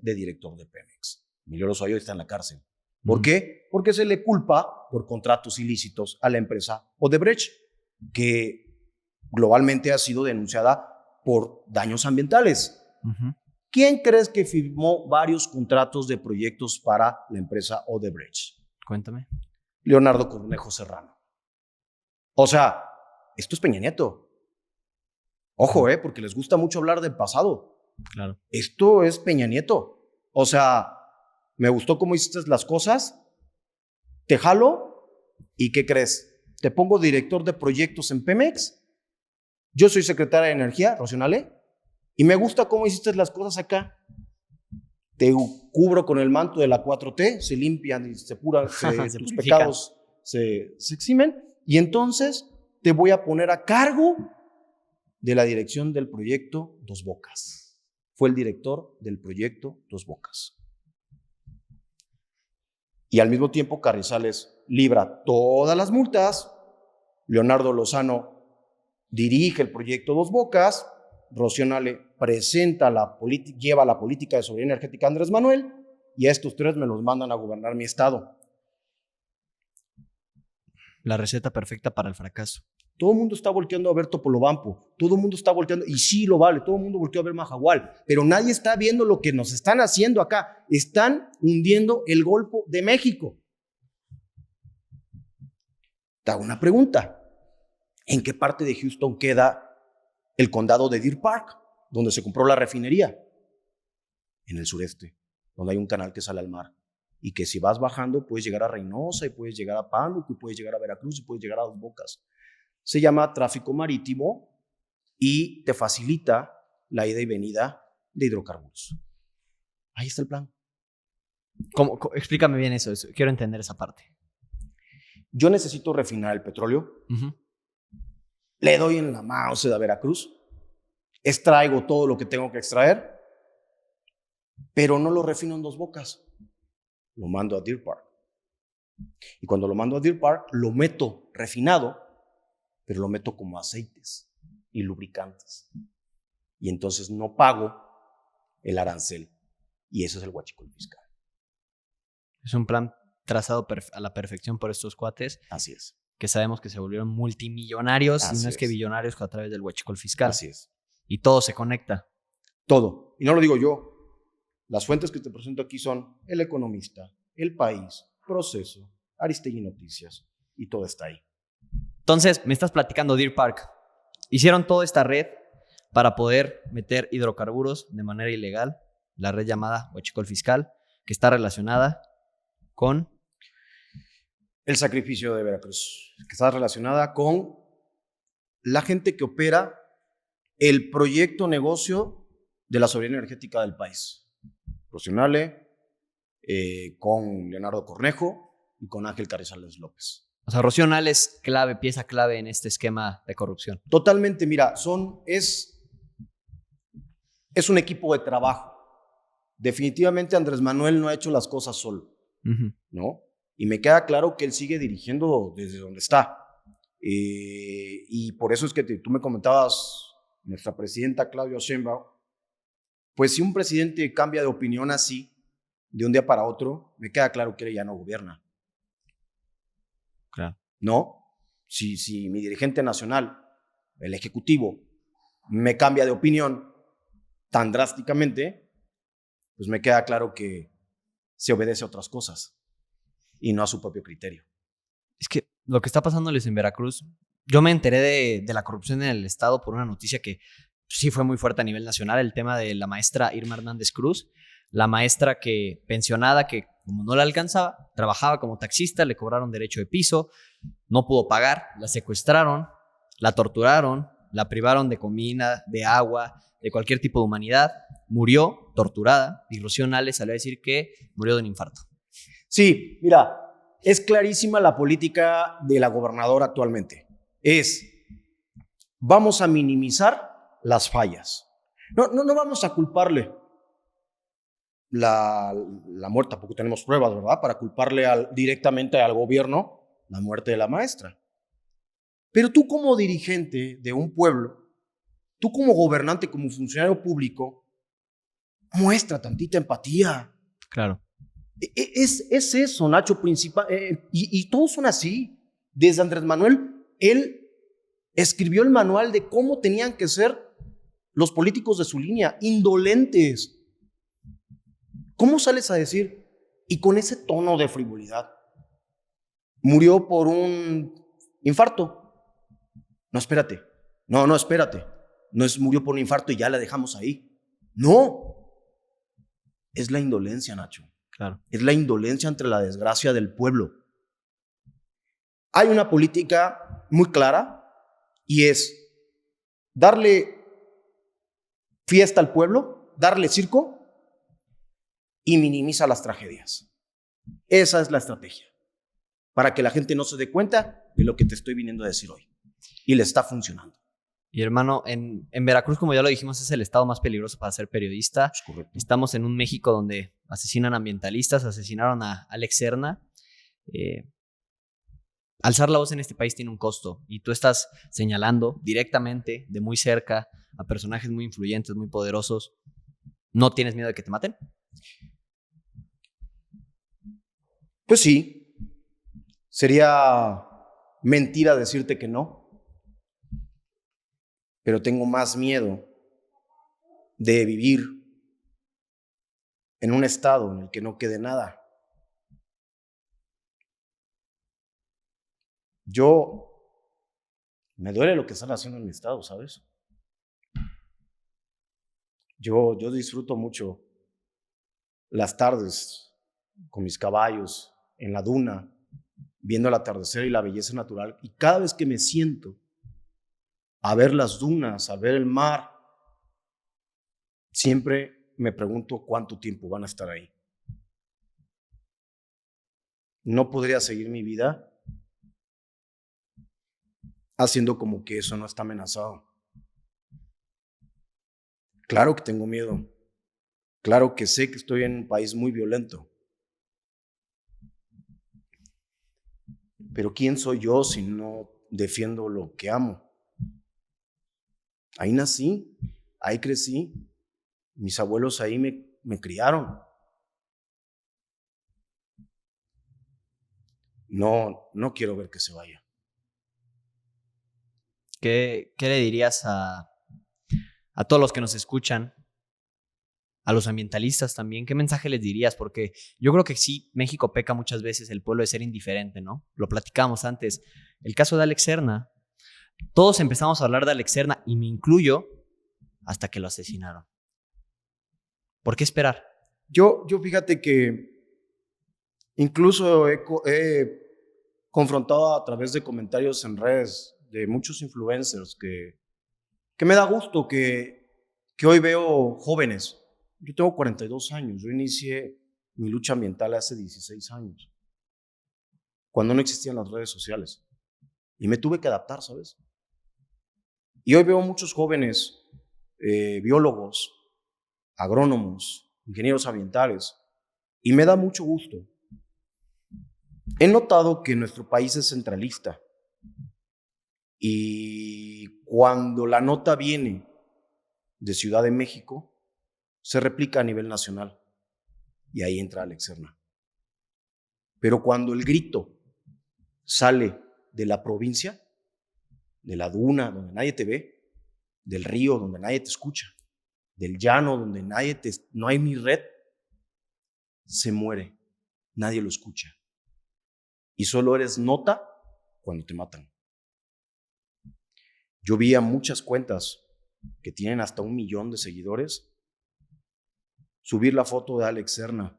director de Pemex. Emilio Lozoya está en la cárcel. ¿Por qué? Porque se le culpa por contratos ilícitos a la empresa Odebrecht, que globalmente ha sido denunciada por daños ambientales. ¿Quién crees que firmó varios contratos de proyectos para la empresa Odebrecht? Cuéntame. Leonardo Cornejo Serrano. O sea, esto es Peña Nieto. Ojo, porque les gusta mucho hablar del pasado. Claro. Esto es Peña Nieto. O sea, me gustó cómo hiciste las cosas, te jalo, ¿y qué crees? Te pongo director de proyectos en Pemex, yo soy secretaria de Energía, Rocío Nale, y me gusta cómo hiciste las cosas acá. Te cubro con el manto de la 4T, se limpian y se tus pecados se eximen, y entonces te voy a poner a cargo de la dirección del proyecto Dos Bocas. Fue el director del proyecto Dos Bocas. Y al mismo tiempo Carrizales libra todas las multas, Leonardo Lozano dirige el proyecto Dos Bocas, Rocío Nale lleva la política de soberanía energética a Andrés Manuel, y a estos tres me los mandan a gobernar mi estado. La receta perfecta para el fracaso. Todo el mundo está volteando a ver Topolobampo, todo el mundo está volteando, y sí lo vale, todo el mundo volteó a ver Mahahual, pero nadie está viendo lo que nos están haciendo acá. Están hundiendo el Golfo de México. Te hago una pregunta. ¿En qué parte de Houston queda el condado de Deer Park, donde se compró la refinería? En el sureste, donde hay un canal que sale al mar. Y que si vas bajando puedes llegar a Reynosa, y puedes llegar a Pánuco, y puedes llegar a Veracruz, y puedes llegar a Dos Bocas. Se llama tráfico marítimo y te facilita la ida y venida de hidrocarburos. Ahí está el plan. Explícame bien eso. Quiero entender esa parte. Yo necesito refinar el petróleo. Le doy en la mouse a Veracruz. Extraigo todo lo que tengo que extraer, pero no lo refino en Dos Bocas. Lo mando a Deer Park. Y cuando lo mando a Deer Park, lo meto refinado, pero lo meto como aceites y lubricantes. Y entonces no pago el arancel. Y eso es el huachicol fiscal. Es un plan trazado a la perfección por estos cuates. Así es. Que sabemos que se volvieron multimillonarios, y no es que billonarios a través del huachicol fiscal. Así es. Y todo se conecta. Todo. Y no lo digo yo. Las fuentes que te presento aquí son El Economista, El País, Proceso, Aristegui Noticias, y todo está ahí. Entonces, me estás platicando Deer Park. Hicieron toda esta red para poder meter hidrocarburos de manera ilegal, la red llamada huachicol fiscal, que está relacionada con el sacrificio de Veracruz, que está relacionada con la gente que opera el proyecto negocio de la soberanía energética del país. Rocío Nale, con Leonardo Cornejo y con Ángel Carrizales López. O sea, Rocío Nale es clave, pieza clave en este esquema de corrupción. Totalmente, mira, es un equipo de trabajo. Definitivamente Andrés Manuel no ha hecho las cosas solo, ¿no? Y me queda claro que él sigue dirigiendo desde donde está. Y por eso es que tú me comentabas, nuestra presidenta Claudia Sheinbaum, pues si un presidente cambia de opinión así, de un día para otro, me queda claro que él ya no gobierna. Claro. ¿No? Si mi dirigente nacional, el ejecutivo, me cambia de opinión tan drásticamente, pues me queda claro que se obedece a otras cosas y no a su propio criterio. Es que lo que está pasándoles en Veracruz, yo me enteré de la corrupción en el estado por una noticia que sí fue muy fuerte a nivel nacional, el tema de la maestra Irma Hernández Cruz, la maestra que pensionada, que como no la alcanzaba, trabajaba como taxista, le cobraron derecho de piso, no pudo pagar, la secuestraron, la torturaron, la privaron de comida, de agua, de cualquier tipo de humanidad, murió torturada, y Rocío Nale salió a decir que murió de un infarto. Sí, mira, es clarísima la política de la gobernadora actualmente. Vamos a minimizar las fallas. No vamos a culparle la muerte, tampoco tenemos pruebas, ¿verdad? Para culparle directamente al gobierno la muerte de la maestra. Pero tú como dirigente de un pueblo, tú como gobernante, como funcionario público, muestra tantita empatía. Claro. Es eso, Nacho, principal. Y todos son así. Desde Andrés Manuel, él escribió el manual de cómo tenían que ser los políticos de su línea, indolentes. ¿Cómo sales a decir? Y con ese tono de frivolidad, murió por un infarto. No, espérate. No, espérate. No es murió por un infarto y ya la dejamos ahí. No. Es la indolencia, Nacho. Claro. Es la indolencia ante la desgracia del pueblo. Hay una política muy clara y es darle fiesta al pueblo, darle circo y minimiza las tragedias. Esa es la estrategia, para que la gente no se dé cuenta de lo que te estoy viniendo a decir hoy. Y le está funcionando. Y hermano, en Veracruz, como ya lo dijimos, es el estado más peligroso para ser periodista. Es correcto. Estamos en un México donde asesinan ambientalistas, asesinaron a Alex Serna. alzar la voz en este país tiene un costo y tú estás señalando directamente, de muy cerca, a personajes muy influyentes, muy poderosos. ¿No tienes miedo de que te maten? Pues sí, sería mentira decirte que no, pero tengo más miedo de vivir en un estado en el que no quede nada. Me duele lo que están haciendo en mi estado, ¿sabes? Yo disfruto mucho las tardes con mis caballos en la duna, viendo el atardecer y la belleza natural. Y cada vez que me siento a ver las dunas, a ver el mar, siempre me pregunto cuánto tiempo van a estar ahí. No podría seguir mi vida haciendo como que eso no está amenazado. Claro que tengo miedo. Claro que sé que estoy en un país muy violento. Pero ¿quién soy yo si no defiendo lo que amo? Ahí nací, ahí crecí, mis abuelos ahí me criaron. No quiero ver que se vaya. ¿Qué le dirías a todos los que nos escuchan, a los ambientalistas también? ¿Qué mensaje les dirías? Porque yo creo que sí, México peca muchas veces el pueblo de ser indiferente, ¿no? Lo platicamos antes. El caso de Alex Serna, todos empezamos a hablar de Alex Serna y me incluyo hasta que lo asesinaron. ¿Por qué esperar? Yo fíjate que incluso he confrontado a través de comentarios en redes de muchos influencers que me da gusto que hoy veo jóvenes. Yo tengo 42 años, yo inicié mi lucha ambiental hace 16 años, cuando no existían las redes sociales. Y me tuve que adaptar, ¿sabes? Y hoy veo muchos jóvenes biólogos, agrónomos, ingenieros ambientales, y me da mucho gusto. He notado que nuestro país es centralista y cuando la nota viene de Ciudad de México, se replica a nivel nacional y ahí entra Alex Serna. Pero cuando el grito sale de la provincia, de la duna donde nadie te ve, del río donde nadie te escucha, del llano donde no hay ni red, se muere, nadie lo escucha. Y solo eres nota cuando te matan. Yo vi a muchas cuentas que tienen hasta 1 millón de seguidores subir la foto de Alex Serna.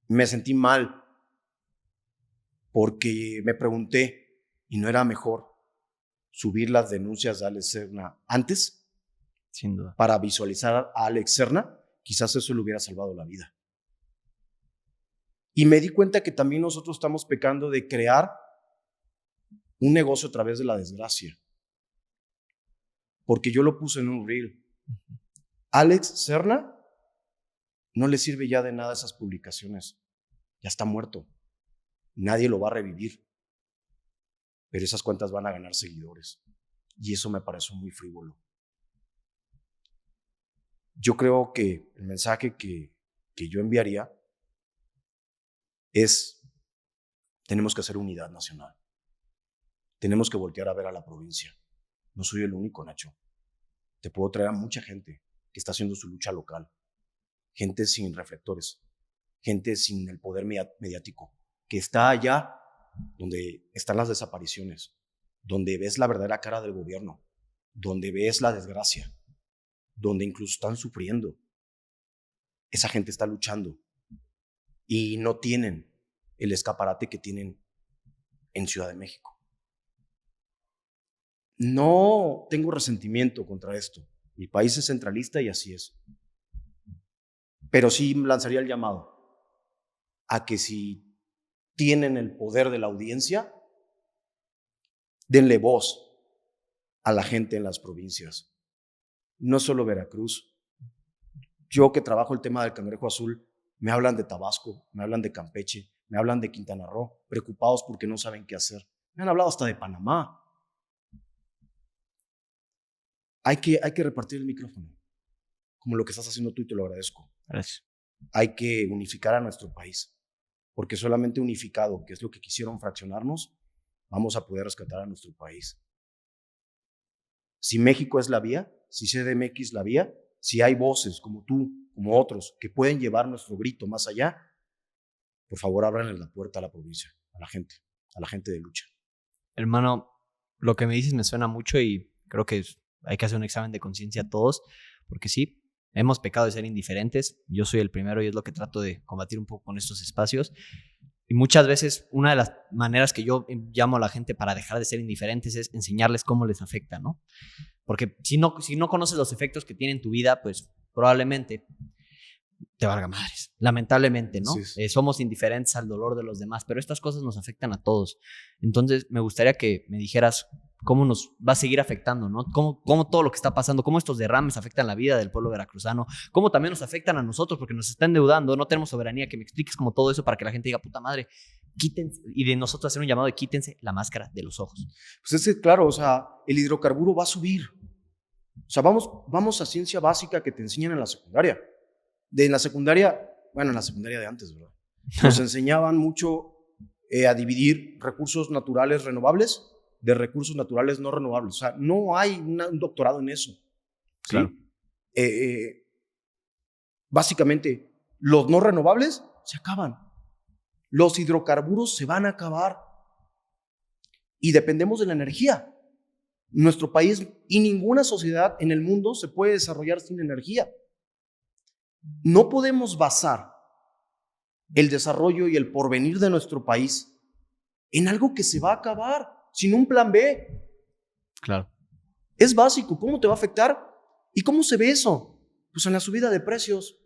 Me sentí mal porque me pregunté, ¿y no era mejor subir las denuncias de Alex Serna antes? Sin duda. Para visualizar a Alex Serna, quizás eso le hubiera salvado la vida. Y me di cuenta que también nosotros estamos pecando de crear un negocio a través de la desgracia. Porque yo lo puse en un reel. Alex Serna no le sirve ya de nada esas publicaciones. Ya está muerto. Nadie lo va a revivir. Pero esas cuentas van a ganar seguidores. Y eso me pareció muy frívolo. Yo creo que el mensaje que yo enviaría es, tenemos que hacer unidad nacional. Tenemos que voltear a ver a la provincia. No soy el único, Nacho. Te puedo traer a mucha gente que está haciendo su lucha local. Gente sin reflectores. Gente sin el poder mediático. Que está allá donde están las desapariciones. Donde ves la verdadera cara del gobierno. Donde ves la desgracia. Donde incluso están sufriendo. Esa gente está luchando. Y no tienen el escaparate que tienen en Ciudad de México. No tengo resentimiento contra esto. Mi país es centralista y así es. Pero sí lanzaría el llamado a que si tienen el poder de la audiencia, denle voz a la gente en las provincias. No solo Veracruz. Yo que trabajo el tema del cangrejo azul, me hablan de Tabasco, me hablan de Campeche, me hablan de Quintana Roo, preocupados porque no saben qué hacer. Me han hablado hasta de Panamá. Hay que repartir el micrófono, como lo que estás haciendo tú, y te lo agradezco. Gracias. Hay que unificar a nuestro país, porque solamente unificado, que es lo que quisieron fraccionarnos, vamos a poder rescatar a nuestro país. Si México es la vía, si CDMX es la vía, si hay voces como tú, como otros, que pueden llevar nuestro grito más allá, por favor, ábranle la puerta a la provincia, a la gente de lucha. Hermano, lo que me dices me suena mucho y creo que hay que hacer un examen de conciencia a todos, porque sí, hemos pecado de ser indiferentes. Yo soy el primero y es lo que trato de combatir un poco con estos espacios. Y muchas veces una de las maneras que yo llamo a la gente para dejar de ser indiferentes es enseñarles cómo les afecta, ¿no? Porque si no conoces los efectos que tiene en tu vida, pues probablemente te valga madres, lamentablemente, ¿no? Sí. Somos indiferentes al dolor de los demás, pero estas cosas nos afectan a todos. Entonces, me gustaría que me dijeras cómo nos va a seguir afectando, ¿no? Cómo todo lo que está pasando, cómo estos derrames afectan la vida del pueblo veracruzano, cómo también nos afectan a nosotros porque nos están endeudando, no tenemos soberanía, que me expliques como todo eso para que la gente diga, puta madre, quítense, y de nosotros hacer un llamado de quítense la máscara de los ojos. Pues es que, claro, o sea, el hidrocarburo va a subir. O sea, vamos a ciencia básica que te enseñan en la secundaria. En la secundaria de antes, ¿verdad? Nos enseñaban mucho a dividir recursos naturales renovables de recursos naturales no renovables. O sea, no hay un doctorado en eso. ¿Sí? Claro. Básicamente, los no renovables se acaban. Los hidrocarburos se van a acabar. Y dependemos de la energía. Nuestro país y ninguna sociedad en el mundo se puede desarrollar sin energía. No podemos basar el desarrollo y el porvenir de nuestro país en algo que se va a acabar, sin un plan B. Claro. Es básico. ¿Cómo te va a afectar? ¿Y cómo se ve eso? Pues en la subida de precios.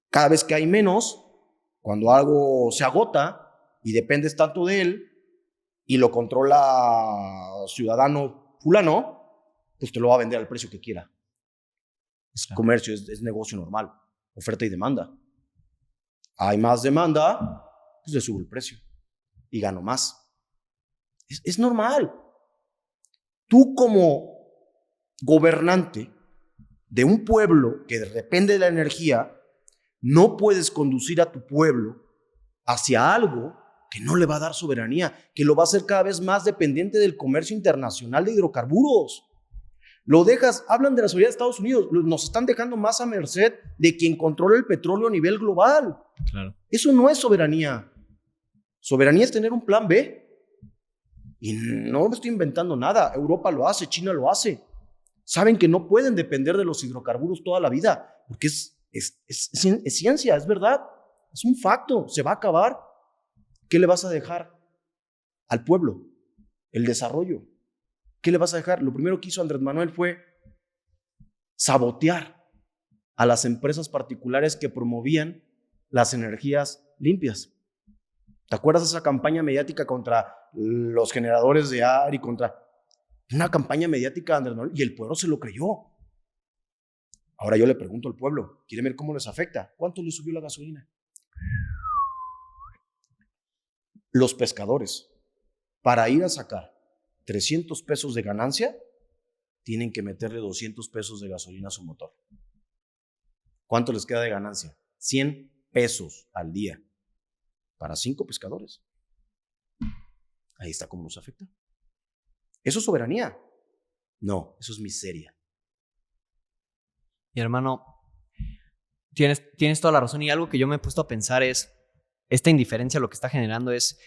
Cada vez que hay menos, cuando algo se agota y dependes tanto de él y lo controla ciudadano fulano, pues te lo va a vender al precio que quiera. Es comercio, es negocio normal, oferta y demanda. Hay más demanda, pues le subo el precio y gano más. Es normal. Tú como gobernante de un pueblo que depende de la energía, no puedes conducir a tu pueblo hacia algo que no le va a dar soberanía, que lo va a hacer cada vez más dependiente del comercio internacional de hidrocarburos. Lo dejas, hablan de la seguridad de Estados Unidos, nos están dejando más a merced de quien controla el petróleo a nivel global. Claro. Eso no es soberanía. Soberanía es tener un plan B. Y no me estoy inventando nada. Europa lo hace, China lo hace. Saben que no pueden depender de los hidrocarburos toda la vida, porque es ciencia, es verdad. Es un facto, se va a acabar. ¿Qué le vas a dejar al pueblo? El desarrollo. ¿Qué le vas a dejar? Lo primero que hizo Andrés Manuel fue sabotear a las empresas particulares que promovían las energías limpias. ¿Te acuerdas de esa campaña mediática contra los generadores de AR y contra una campaña mediática de Andrés Manuel? Y el pueblo se lo creyó. Ahora yo le pregunto al pueblo, ¿quieren ver cómo les afecta? ¿Cuánto les subió la gasolina? Los pescadores, para ir a sacar 300 pesos de ganancia, tienen que meterle 200 pesos de gasolina a su motor. ¿Cuánto les queda de ganancia? 100 pesos al día para 5 pescadores. Ahí está cómo nos afecta. ¿Eso es soberanía? No, eso es miseria. Y hermano, tienes toda la razón, y algo que yo me he puesto a pensar es, esta indiferencia lo que está generando es,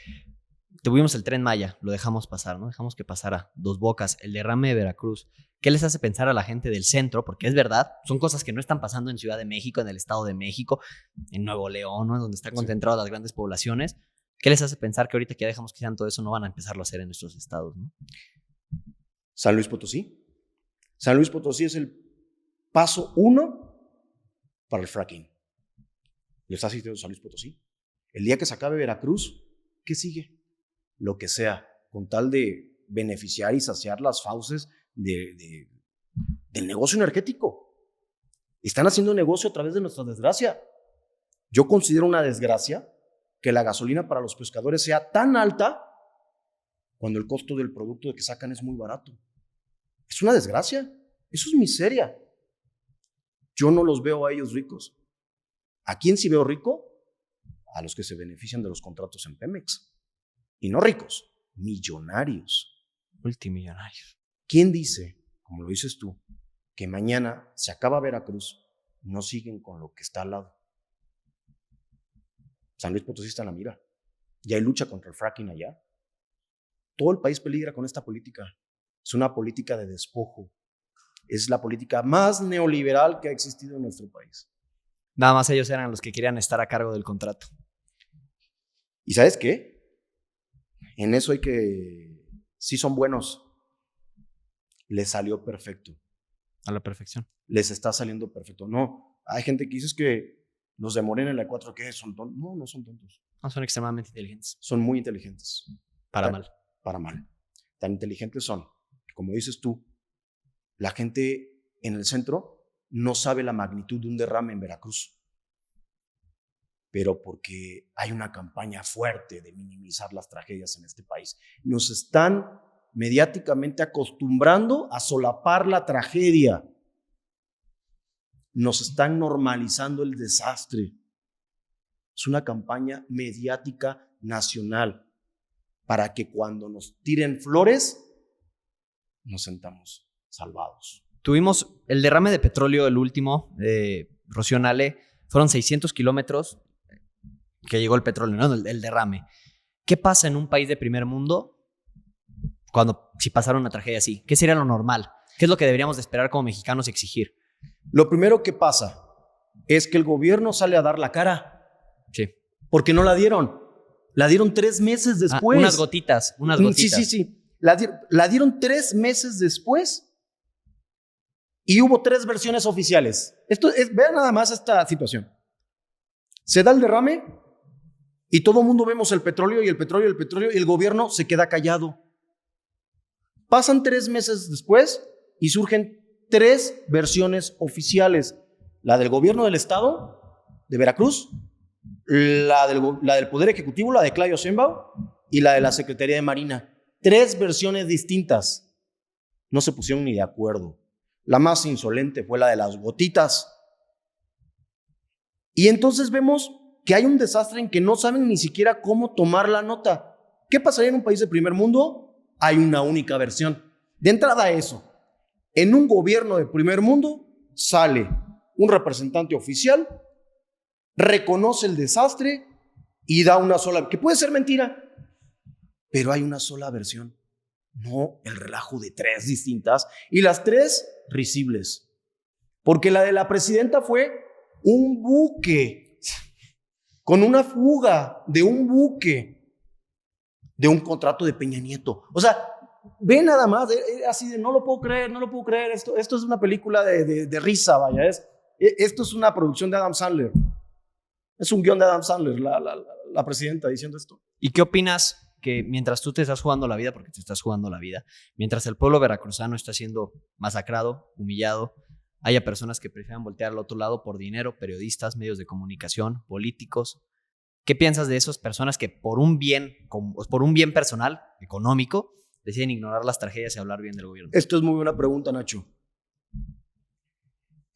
tuvimos el Tren Maya, lo dejamos pasar, ¿no? Dejamos que pasara. Dos Bocas, el derrame de Veracruz. ¿Qué les hace pensar a la gente del centro? Porque es verdad, son cosas que no están pasando en Ciudad de México, en el Estado de México, en Nuevo León, ¿no? Donde están concentradas las grandes poblaciones. ¿Qué les hace pensar que ahorita que ya dejamos que sean todo eso no van a empezarlo a hacer en nuestros estados, ¿no? San Luis Potosí. San Luis Potosí es el paso 1 para el fracking. ¿Le está asistiendo San Luis Potosí? El día que se acabe Veracruz, ¿qué sigue? Lo que sea, con tal de beneficiar y saciar las fauces del negocio energético. Están haciendo negocio a través de nuestra desgracia. Yo considero una desgracia que la gasolina para los pescadores sea tan alta cuando el costo del producto que sacan es muy barato. Es una desgracia. Eso es miseria. Yo no los veo a ellos ricos. ¿A quién sí veo rico? A los que se benefician de los contratos en Pemex. Y no ricos, millonarios. Multimillonarios. ¿Quién dice, como lo dices tú, que mañana se acaba Veracruz y no siguen con lo que está al lado? San Luis Potosí está en la mira. Ya hay lucha contra el fracking allá. Todo el país peligra con esta política. Es una política de despojo. Es la política más neoliberal que ha existido en nuestro país. Nada más ellos eran los que querían estar a cargo del contrato. ¿Y sabes qué? En eso hay que... Sí son buenos. Les salió perfecto. A la perfección. Les está saliendo perfecto. No, hay gente que dice que los de Morena en la 4, ¿qué? ¿Son tontos? No, no son tontos. No, son extremadamente inteligentes. Son muy inteligentes. Para mal. Para mal. Tan inteligentes son que, como dices tú, la gente en el centro no sabe la magnitud de un derrame en Veracruz. Pero porque hay una campaña fuerte de minimizar las tragedias en este país. Nos están mediáticamente acostumbrando a solapar la tragedia. Nos están normalizando el desastre. Es una campaña mediática nacional para que cuando nos tiren flores, nos sentamos salvados. Tuvimos el derrame de petróleo, el último, Rocío Nale, fueron 600 kilómetros que llegó el petróleo, ¿no? El derrame. ¿Qué pasa en un país de primer mundo si pasara una tragedia así? ¿Qué sería lo normal? ¿Qué es lo que deberíamos de esperar como mexicanos y exigir? Lo primero que pasa es que el gobierno sale a dar la cara. Sí. Porque no la dieron. La dieron 3 meses después. Unas gotitas. Sí. La dieron 3 meses después. Y hubo 3 versiones oficiales. Vean nada más esta situación. Se da el derrame y todo el mundo vemos el petróleo y el gobierno se queda callado. Pasan 3 meses después y surgen 3 versiones oficiales. La del gobierno del estado de Veracruz, la del Poder Ejecutivo, la de Claudio Sheinbaum, y la de la Secretaría de Marina. 3 versiones distintas. No se pusieron ni de acuerdo. La más insolente fue la de las gotitas. Y entonces vemos que hay un desastre en que no saben ni siquiera cómo tomar la nota. ¿Qué pasaría en un país de primer mundo? Hay una única versión. De entrada eso. En un gobierno de primer mundo sale un representante oficial, reconoce el desastre y da una sola, que puede ser mentira, pero hay una sola versión. No el relajo de 3 distintas y las 3 risibles. Porque la de la presidenta fue un buque, con una fuga de un buque, de un contrato de Peña Nieto. O sea, ve nada más, así de no lo puedo creer, esto es una película de risa, vaya, esto es una producción de Adam Sandler. Es un guión de Adam Sandler, la presidenta diciendo esto. ¿Y qué opinas que mientras tú te estás jugando la vida, porque te estás jugando la vida, mientras el pueblo veracruzano está siendo masacrado, humillado, haya personas que prefieran voltear al otro lado por dinero, periodistas, medios de comunicación, políticos? ¿Qué piensas de esas personas que por un bien personal, económico, deciden ignorar las tragedias y hablar bien del gobierno? Esto es muy buena pregunta, Nacho.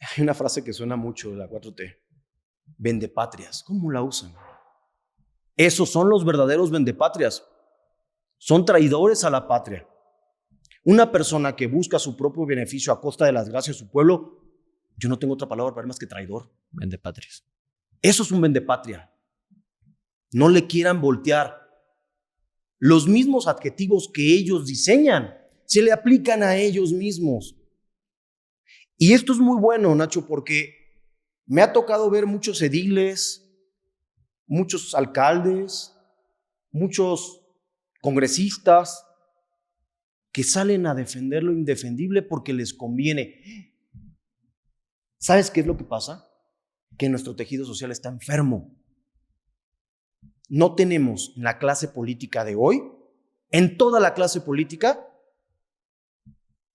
Hay una frase que suena mucho de la 4T. Vendepatrias. ¿Cómo la usan? Esos son los verdaderos vendepatrias. Son traidores a la patria. Una persona que busca su propio beneficio a costa de las gracias de su pueblo, yo no tengo otra palabra para él más que traidor. Vendepatrias. Eso es un vendepatria. No le quieran voltear. Los mismos adjetivos que ellos diseñan se le aplican a ellos mismos. Y esto es muy bueno, Nacho, porque me ha tocado ver muchos ediles, muchos alcaldes, muchos congresistas que salen a defender lo indefendible porque les conviene. ¿Sabes qué es lo que pasa? Que nuestro tejido social está enfermo. No tenemos en la clase política de hoy, en toda la clase política,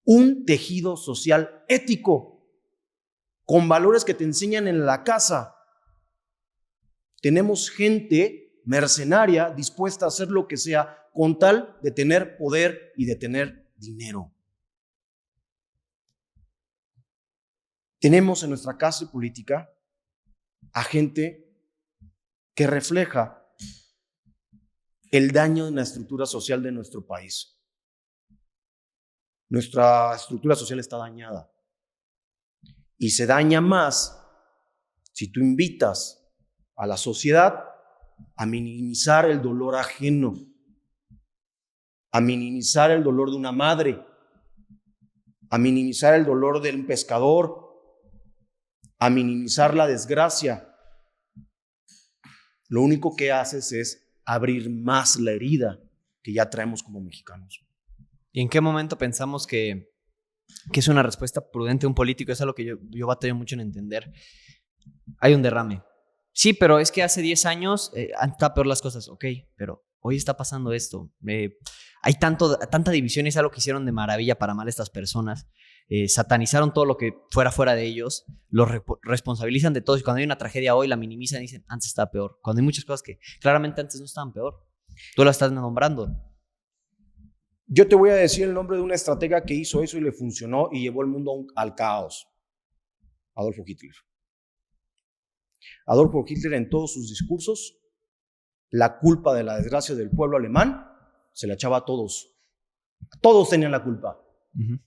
un tejido social ético, con valores que te enseñan en la casa. Tenemos gente mercenaria dispuesta a hacer lo que sea con tal de tener poder y de tener dinero. Tenemos en nuestra clase política a gente que refleja el daño en la estructura social de nuestro país. Nuestra estructura social está dañada y se daña más si tú invitas a la sociedad a minimizar el dolor ajeno, a minimizar el dolor de una madre, a minimizar el dolor de un pescador, a minimizar la desgracia. Lo único que haces es abrir más la herida que ya traemos como mexicanos. ¿Y en qué momento pensamos que es una respuesta prudente de un político? Es algo que yo batallo mucho en entender. Hay un derrame. Sí, pero es que hace 10 años está peor las cosas. Ok, pero hoy está pasando esto. Hay tanta división y es algo que hicieron de maravilla para mal estas personas. Satanizaron todo lo que fuera de ellos, los responsabilizan de todo y cuando hay una tragedia hoy la minimizan y dicen antes estaba peor, cuando hay muchas cosas que claramente antes no estaban peor. Tú la estás nombrando. Yo te voy a decir el nombre de una estratega que hizo eso y le funcionó y llevó el mundo al caos. Adolfo Hitler. Adolfo Hitler en todos sus discursos, la culpa de la desgracia del pueblo alemán se la echaba a todos. Todos tenían la culpa. Uh-huh.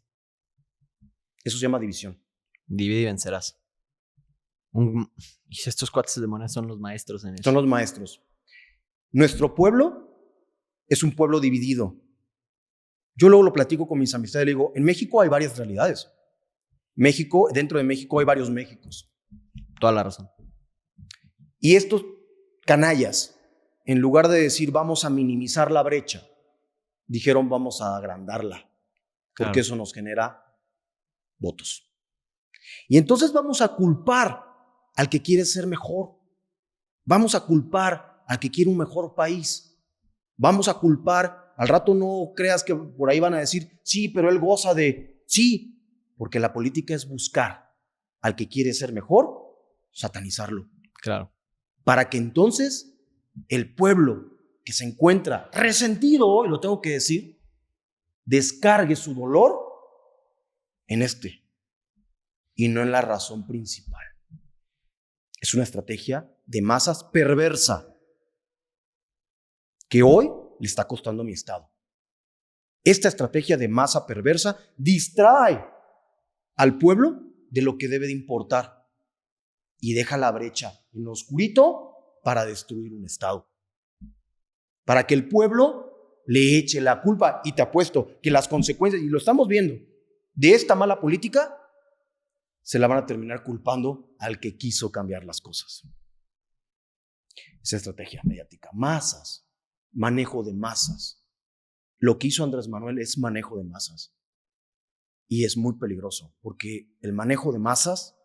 Eso se llama división. Divide y vencerás. Y estos cuates de moneda son los maestros en eso. Son los maestros. Nuestro pueblo es un pueblo dividido. Yo luego lo platico con mis amistades y le digo, en México hay varias realidades. Dentro de México hay varios Méxicos. Toda la razón. Y estos canallas, en lugar de decir vamos a minimizar la brecha, dijeron vamos a agrandarla, porque eso nos genera votos. Y entonces vamos a culpar al que quiere ser mejor. Vamos a culpar al que quiere un mejor país. Vamos a culpar, al rato no creas que por ahí van a decir, sí, pero él goza de... Sí, porque la política es buscar al que quiere ser mejor, satanizarlo. Claro. Para que entonces el pueblo que se encuentra resentido, y lo tengo que decir, descargue su dolor en y no en la razón principal. Es una estrategia de masas perversa que hoy le está costando a mi estado. Esta estrategia de masa perversa distrae al pueblo de lo que debe de importar y deja la brecha en lo oscurito para destruir un estado. Para que el pueblo le eche la culpa, y te apuesto que las consecuencias, y lo estamos viendo, de esta mala política, se la van a terminar culpando al que quiso cambiar las cosas. Esa estrategia mediática. Masas, manejo de masas. Lo que hizo Andrés Manuel es manejo de masas. Y es muy peligroso, porque el manejo de masas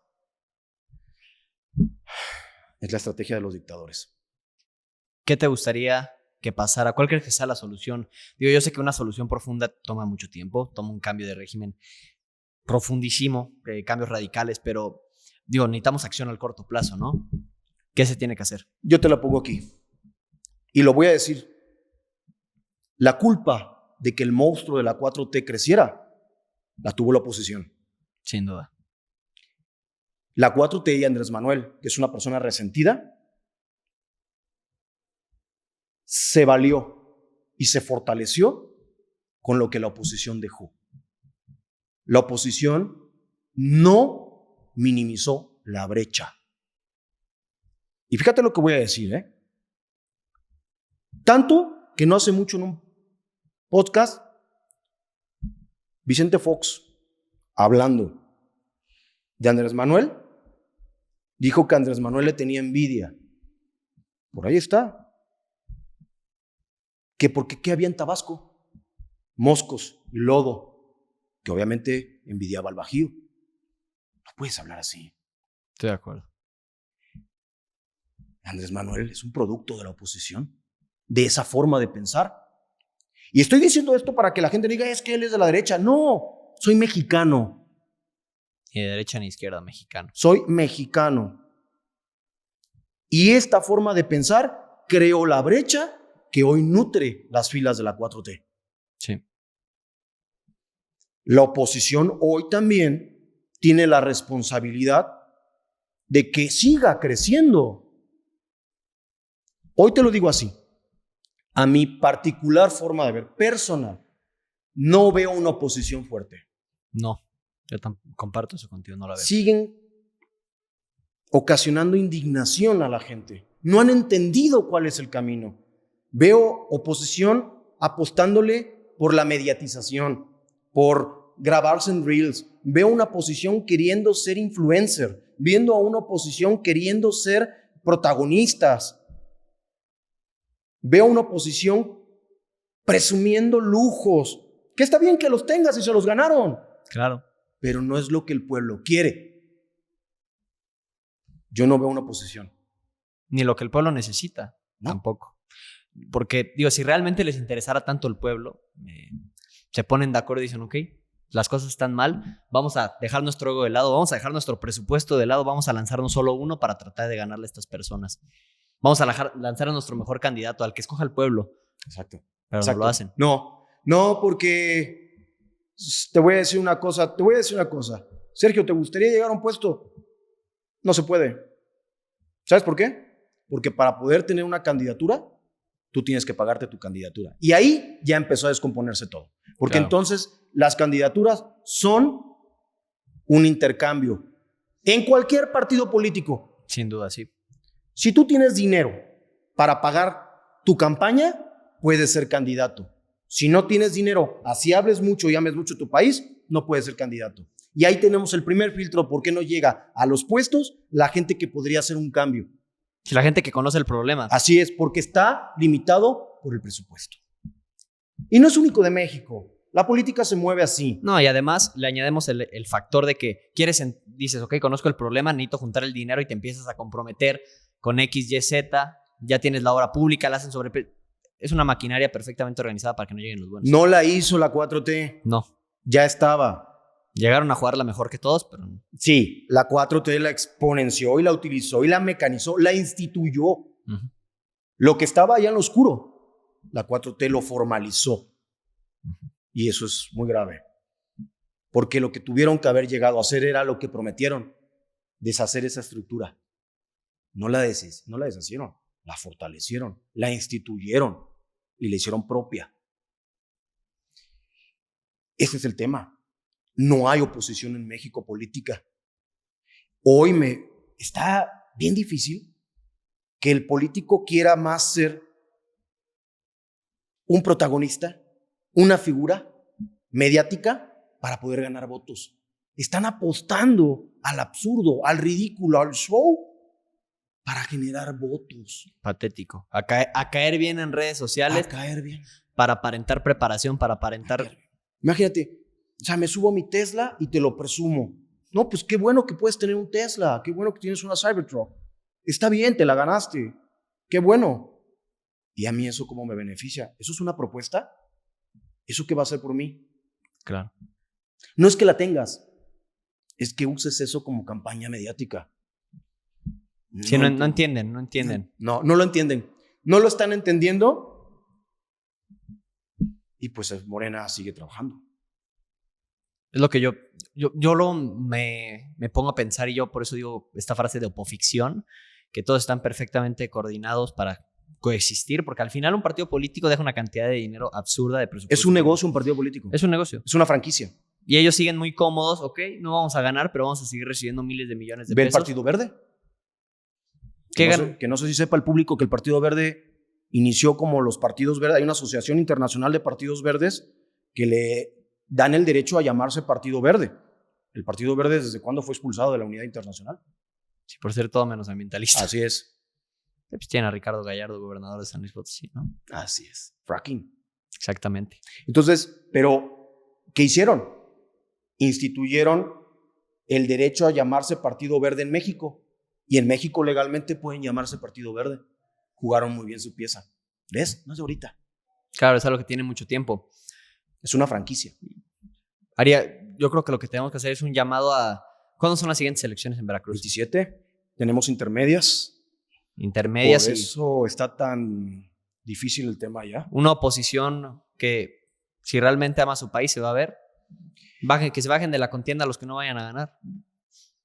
es la estrategia de los dictadores. ¿Qué te gustaría que pasara? ¿Cuál crees que sea la solución? Yo sé que una solución profunda toma mucho tiempo, toma un cambio de régimen profundísimo, cambios radicales, pero necesitamos acción al corto plazo, ¿no? ¿Qué se tiene que hacer? Yo te la pongo aquí y lo voy a decir. La culpa de que el monstruo de la 4T creciera la tuvo la oposición. Sin duda. La 4T y Andrés Manuel, que es una persona resentida, se valió y se fortaleció con lo que la oposición dejó. La oposición no minimizó la brecha. Y fíjate lo que voy a decir, Tanto que no hace mucho en un podcast, Vicente Fox, hablando de Andrés Manuel, dijo que Andrés Manuel le tenía envidia. Por ahí está. Que porque ¿qué había en Tabasco? Moscos y lodo, que obviamente envidiaba al Bajío. No puedes hablar así. Estoy de acuerdo. Andrés Manuel es un producto de la oposición, de esa forma de pensar. Y estoy diciendo esto para que la gente diga, es que él es de la derecha. No, soy mexicano. Ni de derecha ni izquierda, mexicano. Soy mexicano. Y esta forma de pensar creó la brecha que hoy nutre las filas de la 4T. Sí. La oposición hoy también tiene la responsabilidad de que siga creciendo. Hoy te lo digo así, a mi particular forma de ver, personal, no veo una oposición fuerte. No, yo comparto eso contigo, no la veo. Siguen ocasionando indignación a la gente. No han entendido cuál es el camino. Veo oposición apostándole por la mediatización, por grabarse en Reels. Veo una oposición queriendo ser influencer, viendo a una oposición queriendo ser protagonistas. Veo una oposición presumiendo lujos, que está bien que los tengas y se los ganaron. Claro. Pero no es lo que el pueblo quiere. Yo no veo una oposición. Ni lo que el pueblo necesita, ¿no? Tampoco. Porque, digo, si realmente les interesara tanto el pueblo, se ponen de acuerdo y dicen, ok, las cosas están mal, vamos a dejar nuestro ego de lado, vamos a dejar nuestro presupuesto de lado, vamos a lanzarnos solo uno para tratar de ganarle a estas personas. Vamos a lanzar a nuestro mejor candidato, al que escoja el pueblo. Exacto. Pero Exacto. no lo hacen. No, porque te voy a decir una cosa. Sergio, ¿te gustaría llegar a un puesto? No se puede. ¿Sabes por qué? Porque para poder tener una candidatura, tú tienes que pagarte tu candidatura. Y ahí ya empezó a descomponerse todo. Porque claro. Entonces las candidaturas son un intercambio en cualquier partido político. Sin duda, sí. Si tú tienes dinero para pagar tu campaña, puedes ser candidato. Si no tienes dinero, así hables mucho y ames mucho tu país, no puedes ser candidato. Y ahí tenemos el primer filtro, ¿por qué no llega a los puestos la gente que podría hacer un cambio? Si la gente que conoce el problema. Así es, porque está limitado por el presupuesto. Y no es único de México. La política se mueve así. No, y además le añadimos el factor de que dices, ok, conozco el problema, necesito juntar el dinero y te empiezas a comprometer con X, Y, Z, ya tienes la obra pública, la hacen sobre... Es una maquinaria perfectamente organizada para que no lleguen los buenos. No la hizo la 4T. No. Ya estaba. Llegaron a jugarla mejor que todos, pero no. Sí, la 4T la exponenció y la utilizó y la mecanizó, la instituyó. Uh-huh. Lo que estaba allá en lo oscuro, la 4T lo formalizó. Uh-huh. Y eso es muy grave. Porque lo que tuvieron que haber llegado a hacer era lo que prometieron, deshacer esa estructura. No la deshicieron, la fortalecieron, la instituyeron y la hicieron propia. Ese es el tema. No hay oposición en México política. Hoy está bien difícil que el político quiera más ser un protagonista, una figura mediática para poder ganar votos. Están apostando al absurdo, al ridículo, al show para generar votos. Patético. A caer bien en redes sociales. A caer bien. Para aparentar preparación, para aparentar... Imagínate, o sea, me subo a mi Tesla y te lo presumo. No, pues qué bueno que puedes tener un Tesla, qué bueno que tienes una Cybertruck. Está bien, te la ganaste. Qué bueno. ¿Y a mí eso cómo me beneficia? ¿Eso es una propuesta? ¿Eso qué va a hacer por mí? Claro. No es que la tengas, es que uses eso como campaña mediática. Sí, no entienden. No lo entienden. No lo están entendiendo y pues Morena sigue trabajando. Es lo que yo me pongo a pensar y yo por eso digo esta frase de opoficción, que todos están perfectamente coordinados para coexistir, porque al final un partido político deja una cantidad de dinero absurda de presupuesto. Es un negocio un partido político. Es un negocio. Es una franquicia. Y ellos siguen muy cómodos, ok, no vamos a ganar, pero vamos a seguir recibiendo miles de millones de ¿Ve pesos. el Partido Verde? Que no sé si sepa el público que el Partido Verde inició como los partidos verdes. Hay una asociación internacional de partidos verdes que le dan el derecho a llamarse Partido Verde. El Partido Verde, ¿desde cuándo fue expulsado de la Unidad Internacional? Sí, por ser todo menos ambientalista. Así es. Pues tienen a Ricardo Gallardo, gobernador de San Luis Potosí, ¿no? Así es. Fracking. Exactamente. Entonces, pero, ¿qué hicieron? Instituyeron el derecho a llamarse Partido Verde en México. Y en México legalmente pueden llamarse Partido Verde. Jugaron muy bien su pieza. ¿Ves? No es de ahorita. Claro, es algo que tiene mucho tiempo. Es una franquicia. Yo creo que lo que tenemos que hacer es un llamado a... ¿Cuándo son las siguientes elecciones en Veracruz? 27. Tenemos intermedias. intermedias. Por eso está tan difícil el tema ya. Una oposición que, si realmente ama a su país, se va a ver. Que se bajen de la contienda los que no vayan a ganar.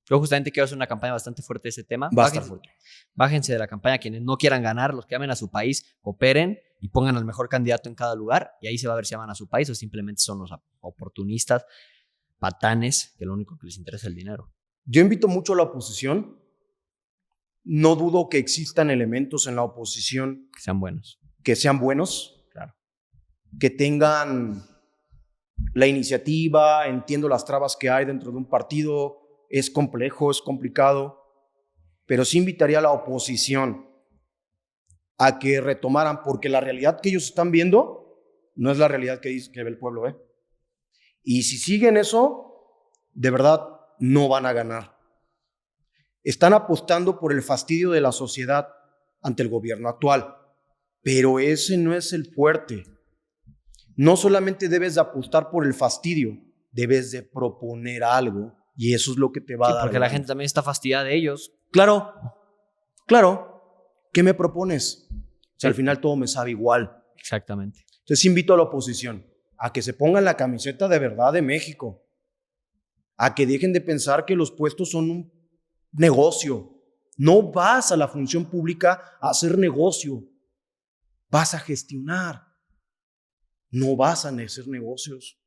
Yo justamente quiero hacer una campaña bastante fuerte de ese tema. Va a estar fuerte. Bájense de la campaña quienes no quieran ganar, los que amen a su país, cooperen y pongan al mejor candidato en cada lugar, y ahí se va a ver si aman a su país o simplemente son los oportunistas, patanes, que lo único que les interesa es el dinero. Yo invito mucho a la oposición. No dudo que existan elementos en la oposición Que sean buenos. Claro. Que tengan la iniciativa, entiendo las trabas que hay dentro de un partido, es complejo, es complicado, pero sí invitaría a la oposición a que retomaran, porque la realidad que ellos están viendo no es la realidad que ve el pueblo, ¿eh? Y si siguen eso, de verdad no van a ganar. Están apostando por el fastidio de la sociedad ante el gobierno actual, pero ese no es el fuerte. No solamente debes de apostar por el fastidio, debes de proponer algo, y eso es lo que te va a dar. Porque la gente también está fastidiada de ellos. Claro. ¿Qué me propones? O sea, al final todo me sabe igual. Exactamente. Entonces invito a la oposición a que se pongan la camiseta de verdad de México, a que dejen de pensar que los puestos son un negocio. No vas a la función pública a hacer negocio, vas a gestionar, no vas a hacer negocios.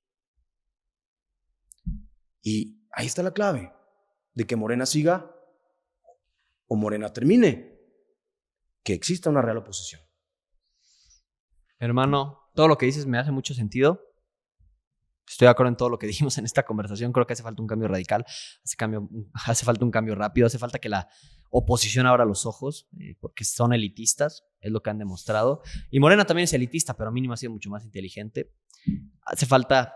Y ahí está la clave de que Morena siga o Morena termine, que exista una real oposición. Hermano, todo lo que dices me hace mucho sentido. Estoy de acuerdo en todo lo que dijimos en esta conversación. Creo que hace falta un cambio radical, hace falta un cambio rápido, hace falta que la oposición abra los ojos, porque son elitistas, es lo que han demostrado. Y Morena también es elitista, pero mínimo ha sido mucho más inteligente. Hace falta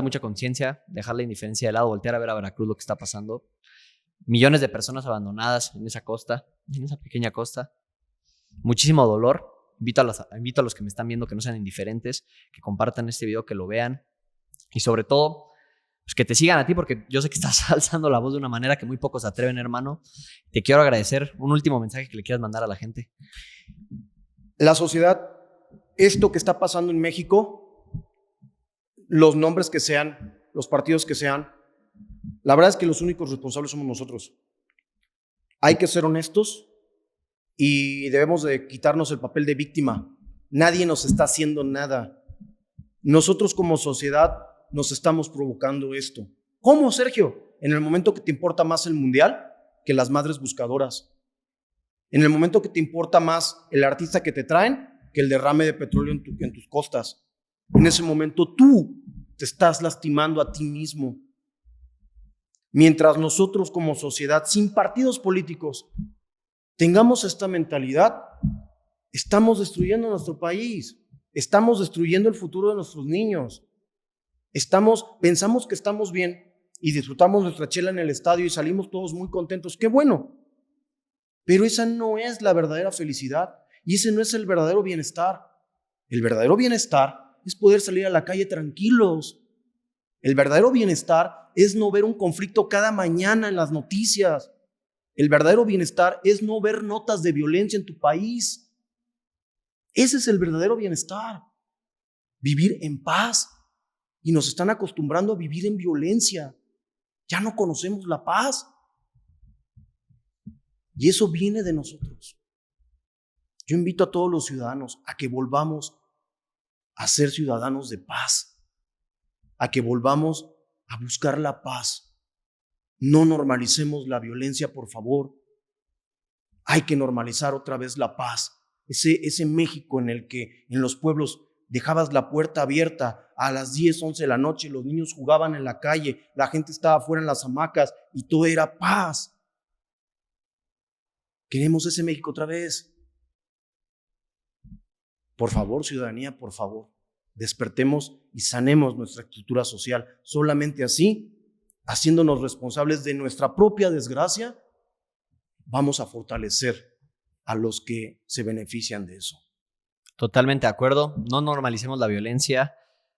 mucha conciencia, dejar la indiferencia de lado, voltear a ver a Veracruz lo que está pasando. Millones de personas abandonadas en esa costa, en esa pequeña costa. Muchísimo dolor. Invito a los que me están viendo que no sean indiferentes, que compartan este video, que lo vean. Y sobre todo, pues que te sigan a ti, porque yo sé que estás alzando la voz de una manera que muy pocos se atreven, hermano. Te quiero agradecer. Un último mensaje que le quieras mandar a la gente. La sociedad, esto que está pasando en México, los nombres que sean, los partidos que sean, la verdad es que los únicos responsables somos nosotros. Hay que ser honestos y debemos de quitarnos el papel de víctima. Nadie nos está haciendo nada. Nosotros como sociedad nos estamos provocando esto. ¿Cómo, Sergio? En el momento que te importa más el mundial que las madres buscadoras. En el momento que te importa más el artista que te traen que el derrame de petróleo en tus costas. En ese momento tú te estás lastimando a ti mismo. Mientras nosotros como sociedad, sin partidos políticos, tengamos esta mentalidad, estamos destruyendo nuestro país, estamos destruyendo el futuro de nuestros niños. Pensamos que estamos bien y disfrutamos nuestra chela en el estadio y salimos todos muy contentos. ¡Qué bueno! Pero esa no es la verdadera felicidad y ese no es el verdadero bienestar. El verdadero bienestar es poder salir a la calle tranquilos. El verdadero bienestar es no ver un conflicto cada mañana en las noticias. El verdadero bienestar es no ver notas de violencia en tu país. Ese es el verdadero bienestar. Vivir en paz. Y nos están acostumbrando a vivir en violencia. Ya no conocemos la paz. Y eso viene de nosotros. Yo invito a todos los ciudadanos a que volvamos a ser ciudadanos de paz. A que volvamos a buscar la paz. No normalicemos la violencia, por favor. Hay que normalizar otra vez la paz. Ese México en el que en los pueblos dejabas la puerta abierta a las 10, 11 de la noche, los niños jugaban en la calle, la gente estaba afuera en las hamacas y todo era paz. Queremos ese México otra vez. Por favor, ciudadanía, por favor, despertemos y sanemos nuestra estructura social. Solamente así, haciéndonos responsables de nuestra propia desgracia, vamos a fortalecer a los que se benefician de eso. Totalmente de acuerdo. No normalicemos la violencia,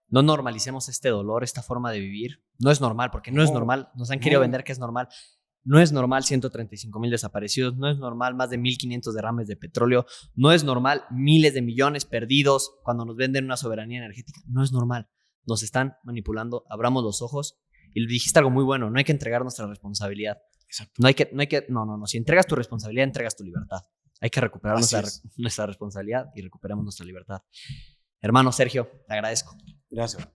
no normalicemos este dolor, esta forma de vivir. No es normal, porque no es normal. Nos han querido vender que es normal. No es normal 135,000 desaparecidos, no es normal más de 1,500 derrames de petróleo, no es normal miles de millones perdidos cuando nos venden una soberanía energética. No es normal. Nos están manipulando, abramos los ojos. Y dijiste algo muy bueno, no hay que entregar nuestra responsabilidad. Exacto. No. Si entregas tu responsabilidad, entregas tu libertad. Hay que recuperar nuestra responsabilidad y recuperamos nuestra libertad. Hermano Sergio, te agradezco. Gracias.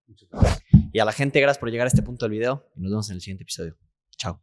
Muchas gracias. Y a la gente, gracias por llegar a este punto del video y nos vemos en el siguiente episodio. Chao.